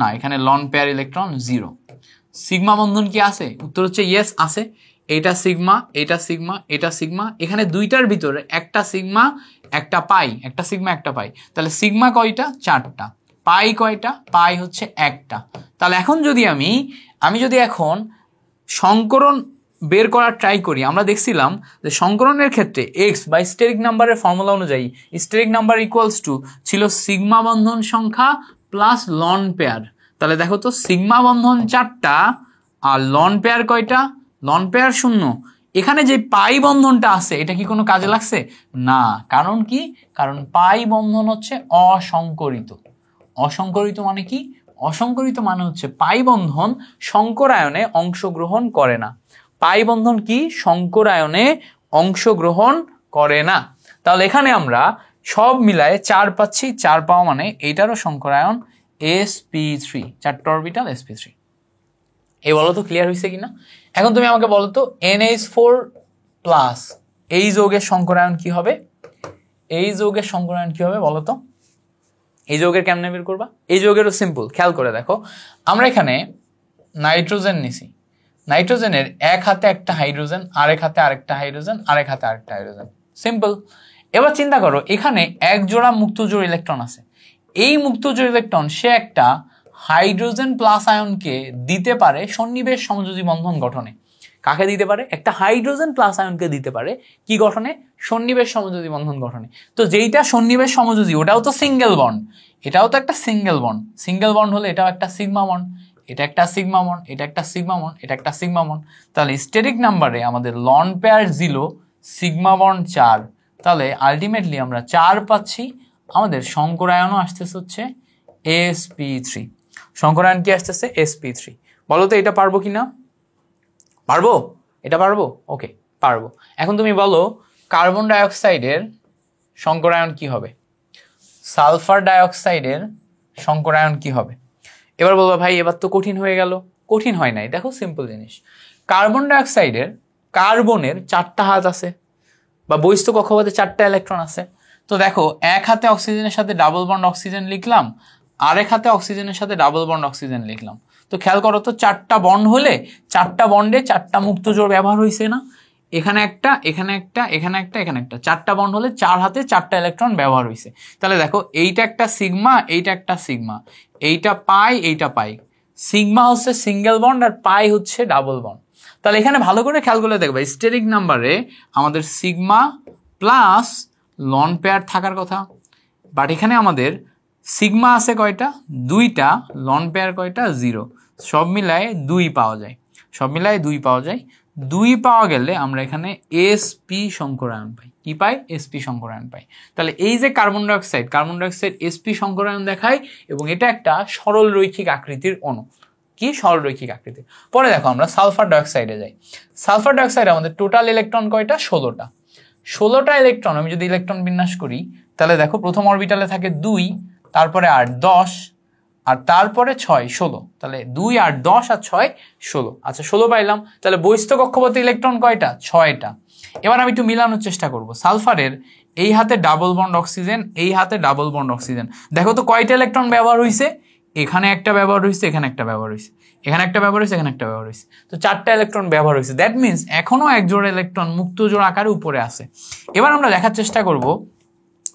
না, এখানে লন পেয়ার ইলেকট্রন 0। সিগমা বন্ধন কি আছে? উত্তর হচ্ছে ইয়েস আছে। এটা সিগমা, এটা সিগমা, এটা সিগমা, এখানে 2টার ভিতরে একটা সিগমা একটা পাই, একটা সিগমা একটা পাই। তাহলে সিগমা কয়টা? 4টা। পাই কয়টা? পাই হচ্ছে 1টা। তাহলে এখন যদি আমি যদি এখন সংকরণ বের করার ট্রাই করি, আমরা দেখছিলাম যে সংকরণের ক্ষেত্রে এক্স বা স্টেরিক নাম্বারের ফর্মুলা অনুযায়ী স্টেরিক নাম্বার ইকুয়ালস টু ছিল সিগমা বন্ধন সংখ্যা প্লাস লন পেয়ার। তাহলে দেখো তো সিগমা বন্ধন 4টা আর লন পেয়ার কয়টা? Loan pair 0। এখানে যে পাই বন্ধনটা আছে এটা কি কোনো কাজে লাগছে? না। কারণ কি? কারণ পাই বন্ধন হচ্ছে অসংকরিত। অসংকরিত মানে কি? অসংকরিত মানে হচ্ছে পাই বন্ধন সংকরায়নে অংশগ্রহণ করে না। পাই বন্ধন কি? সংকরায়নে অংশগ্রহণ করে না। তাহলে এখানে আমরা সব মিলায়ে 4 পাচ্ছি। 4 পাওয়া মানে এইটারও সংকরায়ন sp3, 4টা অরবিটাল sp3। এই বলো তো ক্লিয়ার হয়েছে কিনা? এখন তুমি আমাকে বলো তো NH4 প্লাস এই যৌগের সংকরায়ন কি হবে? এই যৌগের সংকরায়ন কি হবে বলো তো? এই যৌগের কেমনে বের করবা? এই যৌগেরও সিম্পল, খেয়াল করে দেখো। আমরা এখানে নাইট্রোজেন নিছি, নাইট্রোজেনের এক হাতে একটা হাইড্রোজেন, আরেক হাতে আরেকটা হাইড্রোজেন, আরেক হাতে আরেকটা হাইড্রোজেন, সিম্পল। এবার চিন্তা করো এখানে এক জোড়া মুক্ত জোড় ইলেকট্রন আছে। এই মুক্ত জোড় ইলেকট্রন সে একটা হাইড্রোজেন প্লাস আয়নকে দিতে পারে সন্নিবেশ সমযোজী বন্ধন গঠনে। কাকে দিতে পারে? একটা হাইড্রোজেন প্লাস আয়নকে দিতে পারে কি গঠনে? সন্নিবেশ সমযোজী বন্ধন গঠনে। তো যেইটা সন্নিবেশ সমযোজী ওটাও তো সিঙ্গেল বন্ড, এটাও তো একটা সিঙ্গেল বন্ড। সিঙ্গেল বন্ড হলে এটাও একটা সিগমা বন্ড, এটা একটা সিগমা বন্ড, এটা একটা সিগমা বন্ড, এটা একটা সিগমা বন্ড। তাহলে স্টেরিক নাম্বারে আমাদের লন পেয়ার 0, সিগমা বন্ড 4, তাহলে আলটিমেটলি আমরা 4 পাচ্ছি। আমাদের সংকরায়নও আসতেছে হচ্ছে sp3। সংকরায়ন কি আসতেছে? sp3। বলো তো এটা পারবো কিনা? পারবো? এটা পারবো? ওকে পারবো। এখন তুমি বলো কার্বন ডাইঅক্সাইডের সংকরায়ন কি হবে? সালফার ডাইঅক্সাইডের সংকরায়ন কি হবে? এবার বলবো ভাই এবার তো কঠিন হয়ে গেল। কঠিন হয় নাই, দেখো সিম্পল জিনিস। কার্বন ডাইঅক্সাইডের কার্বনের 4টা হাত আছে, বা বহিস্থ কক্ষপথে 4টা ইলেকট্রন আছে। তো দেখো এক হাতে অক্সিজেনের সাথে ডাবল বন্ড অক্সিজেন লিখলাম, আরেক হাতে অক্সিজেনের সাথে ডাবল বন্ড অক্সিজেন লিখলাম। তো খেয়াল করো তো 4টা বন্ড হলে 4টা বন্ডে 4টা মুক্ত জোড় ব্যবহার হয়েছে না? এখানে একটা, এখানে একটা, এখানে একটা, এখানে একটা, 4টা বন্ড হলে 4 হাতে 4টা ইলেকট্রন ব্যবহার হয়েছে। তাহলে দেখো এইটা একটা সিগমা, এইটা একটা সিগমা, এইটা পাই, এইটা পাই। সিগমা হচ্ছে সিঙ্গেল বন্ড আর পাই হচ্ছে ডাবল বন্ড। তাহলে এখানে ভালো করে খেয়াল করে দেখবে স্টেরিক নাম্বারে আমাদের সিগমা প্লাস লন পেয়ার থাকার কথা, বাট এখানে আমাদের সিগমা আছে কয়টা? 2টা, লন পেয়ার কয়টা? 0। সব মিলায় 2 পাওয়া যায়, সব মিলায় 2 পাওয়া যায়। 2 পাওয়া গেলে আমরা এখানে sp সংকরায়ন পাই। কি পাই? sp সংকরায়ন পাই। তাহলে এই যে কার্বন ডাইঅক্সাইড sp সংকরায়ন দেখায় এবং এটা একটা সরল রৈখিক আকৃতির অণু। কি? সরল রৈখিক আকৃতির। পরে দেখো আমরা সালফার ডাইঅক্সাইডে যাই। সালফার ডাইঅক্সাইডে আমাদের টোটাল ইলেকট্রন কয়টা? 16টা। 16টা ইলেকট্রন আমি যদি ইলেকট্রন বিন্যাস করি তাহলে দেখো প্রথম অরবিটালে থাকে 2, তারপরে 8, 10, আর তারপরে 6, 16। তাহলে 2, 8, 10 আর 6, 16। আচ্ছা 16 পাইলাম। তাহলে বহিস্থ কক্ষপথে ইলেকট্রন কয়টা? 6টা। এবার আমি একটু মিলানোর চেষ্টা করব। সালফারের এই হাতে ডাবল বন্ড অক্সিজেন, এই হাতে ডাবল বন্ড অক্সিজেন। দেখো তো কয়টা ইলেকট্রন ব্যবহার হয়েছে? এখানে একটা ব্যবহার হয়েছে, এখানে একটা ব্যবহার হয়েছে, এখানে একটা ব্যবহার হয়েছে, এখানে একটা ব্যবহার হয়েছে। তো 4টা ইলেকট্রন ব্যবহার হয়েছে। দ্যাট মিনস এখনো এক জোড়া ইলেকট্রন মুক্ত জোড় আকারে উপরে আছে। এবার আমরা দেখার চেষ্টা করব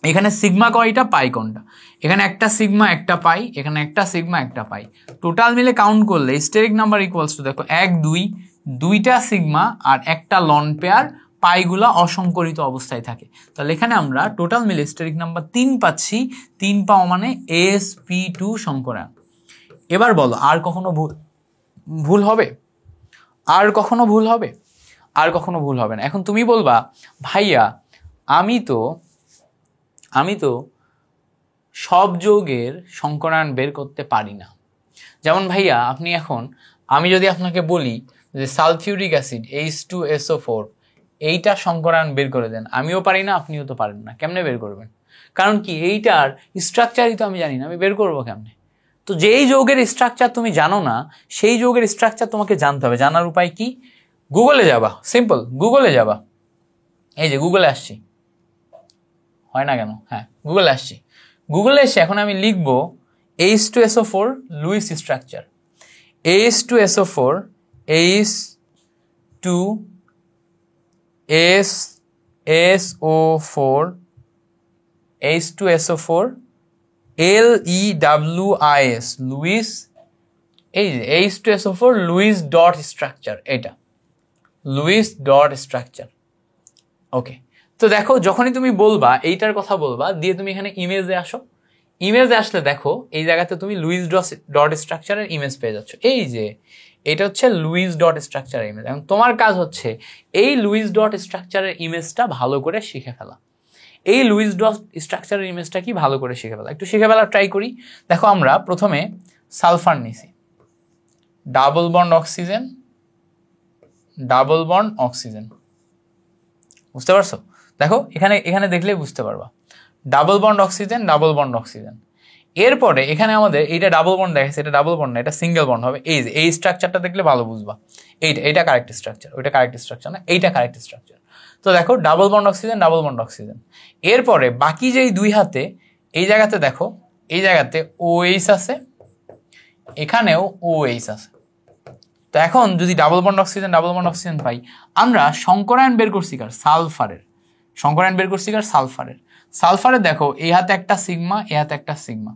এখানে সিগমা কয়টা, পাই কোনটা। এখানে একটা সিগমা, একটা পাই, এখানে একটা সিগমা, একটা পাই। টোটাল মিলে কাউন্ট করলে স্টেরিক নাম্বার ইকুয়ালস টু দেখো 1, 2, 2টা সিগমা আর একটা লন পেয়ার, পাইগুলা অসংকরিত অবস্থায় থাকে। তাহলে এখানে আমরা টোটাল মিলে স্টেরিক নাম্বার 3 পাচ্ছি। 3 পাওয়া মানে sp2 সংকরায়ন। এবার বলো আর কখনো ভুল হবে? আর কখনো ভুল হবে? আর কখনো ভুল হবে না। এখন তুমি বলবা ভাইয়া আমি তো সব যৌগের সংকরায়ন বের করতে পারি না। যেমন ভাইয়া আমি যদি আপনাকে বলি যে সালফিউরিক অ্যাসিড H2SO4 এইটা সংকরায়ন বের করে দেন, আমিও পারি না, আপনিও তো পারেন না। কেমনে বের করবেন? কারণ কি এইটার স্ট্রাকচারই তো আমি জানি না, আমি বের করবো কেমনে? তো যেই যৌগের স্ট্রাকচার তুমি জানো না সেই যৌগের স্ট্রাকচার তোমাকে জানতে হবে। জানার উপায় কি? গুগলে যাবা, সিম্পল, গুগলে যাবা। এই যে গুগলে আসছি, হয় না কেন? হ্যাঁ, গুগলে আসছি। গুগলে এসে এখন আমি লিখবো H2SO4 Luis structure. H2SO4 H2SO4 LEWIS Luis. এই যে H2SO4 লুইস ডট স্ট্রাকচার, এটা লুইস ডট স্ট্রাকচার। ওকে, তো দেখো যখনই তুমি বলবা এইটার কথা বলবা দিয়ে তুমি এখানে ইমেজে আসো। ইমেজে আসলে দেখো এই জায়গাতে তুমি লুইস ডট স্ট্রাকচারের ইমেজ পেয়ে যাচ্ছ। এই যে এটা হচ্ছে লুইস ডট স্ট্রাকচারের ইমেজ। এবং তোমার কাজ হচ্ছে এই লুইস ডট স্ট্রাকচারের ইমেজটা ভালো করে শিখে ফেলা। এই লুইস ডট স্ট্রাকচারের ইমেজটা কি ভালো করে শিখে ফেলা। একটু শিখে ফেলা ট্রাই করি। দেখো আমরা প্রথমে সালফার নিছি, double bond oxygen, double bond oxygen. বুঝতে পারছো? দেখো এখানে দেখলে বুঝতে পারবা double bond oxygen, double bond oxygen. এরপরে এখানে আমাদের এইটা ডাবল বন্ড দেখাচ্ছে, এটা ডাবল বন্ড না, এটা সিঙ্গেল বন্ড হবে। এই যে এই স্ট্রাকচারটা দেখলে ভালো বুঝবা এইটা কারেক্ট স্ট্রাকচার, ওইটা কারেক্ট স্ট্রাকচার না, এইটা কারেক্ট স্ট্রাকচার। তো দেখো double bond oxygen, double bond oxygen. এরপরে বাকি যেই 2 হাতে এই জায়গাতে দেখো এই জায়গাতে OH আছে, এখানেও OH আছে। তো এখন যদি ডাবল বন্ড অক্সিজেন পাই, আমরা সংকরায়ন বের করছি কার? সালফারের। সংকরায়ন বের করছি কার? সালফারের। সালফারের দেখো এই হাতে একটা সিগমা, এই হাতে একটা সিগমা,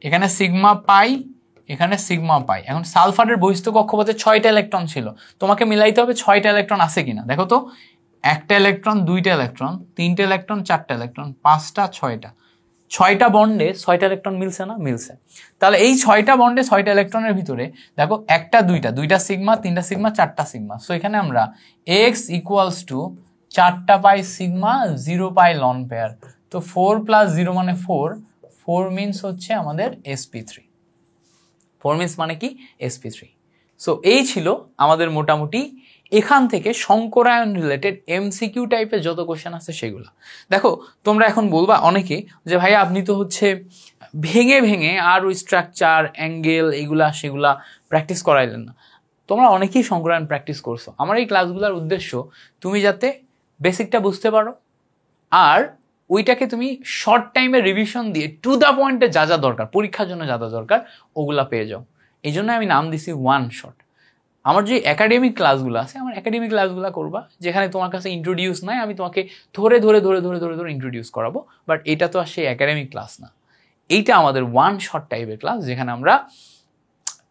এখানে সিগমা পাই, এখানে সিগমা পাই। এখন সালফারের বহিস্থ কক্ষপথে 6টা ইলেকট্রন ছিল, তোমাকে মিলাইতে হবে 6টা ইলেকট্রন আছে কিনা। দেখো তো একটা ইলেকট্রন, 2টা ইলেকট্রন, 3টে ইলেকট্রন, 4টা ইলেকট্রন, 5টা, 6টা। 6টা বন্ডে 6টা ইলেকট্রন মিলছে না? মিলছে। তাহলে এই 6টা বন্ডে 6টা ইলেকট্রনের ভিতরে দেখো একটা, 2টা সিগমা, 3টা সিগমা, 4টা সিগমা। সো এখানে আমরা x ইকুয়ালস টু 4টা পাই সিগমা, 0 পাই লন পেয়ার। তো 4 + 0 মানে 4 মিনস হচ্ছে আমাদের sp3। 4 মিনস মানে কি? sp3। সো এই ছিল আমাদের মোটামুটি এখান থেকে সংকরায়ন রিলেটেড MCQ টাইপের যত কোশ্চেন আছে সেগুলো। দেখো তোমরা এখন বলবা অনেকে যে ভাইয়া আপনি তো হচ্ছে ভেঙে ভেঙে আরও স্ট্রাকচার, অ্যাঙ্গেল এগুলা সেগুলা প্র্যাকটিস করাইলেন না। তোমরা অনেকেই সংকরায়ন প্র্যাকটিস করছো। আমার এই ক্লাসগুলোর উদ্দেশ্য তুমি যাতে বেসিকটা বুঝতে পারো, আর ওইটাকে তুমি শর্ট টাইমে রিভিশন দিয়ে টু দ্য পয়েন্টে যা যা দরকার, পরীক্ষার জন্য যা যা দরকার ওগুলা পেয়ে যাও। এই জন্য আমি নাম দিছি ওয়ান শট। আমার যে একাডেমিক ক্লাসগুলো আছে, আমার একাডেমিক ক্লাসগুলো করবা, যেখানে তোমার কাছে ইন্ট্রোডিউস নাই, আমি তোমাকে ধরে ধরে ধরে ধরে ধরে ধরে ইন্ট্রোডিউস করাবো। বাট এটা তো আর সেই একাডেমিক ক্লাস না, এইটা আমাদের ওয়ান শট টাইপের ক্লাস, যেখানে আমরা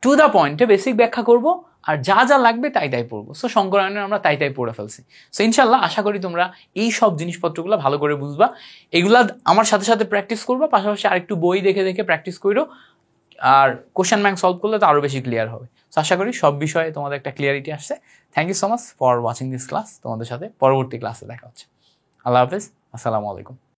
টু দ্য পয়েন্টে বেসিক ব্যাখ্যা করব আর যা যা লাগবে তাই তাই পড়বো। সো শঙ্করায়ণের আমরা তাই তাই পড়ে ফেলছি। সো ইনশাল্লাহ আশা করি তোমরা এই সব জিনিসপত্রগুলো ভালো করে বুঝবা, এগুলা আমার সাথে সাথে প্র্যাকটিস করবা, পাশাপাশি আরেকটু বই দেখে দেখে প্র্যাকটিস করো, আর কোশ্চেন ব্যাংক সলভ করলে তো আরও বেশি ক্লিয়ার হবে। সো আশা করি সব বিষয়ে তোমাদের একটা ক্লিয়ারিটি আসছে। Thank you so much for watching this class. তোমাদের সাথে পরবর্তী ক্লাসে দেখা হচ্ছে। আল্লাহ হাফেজ, আসসালামু আলাইকুম।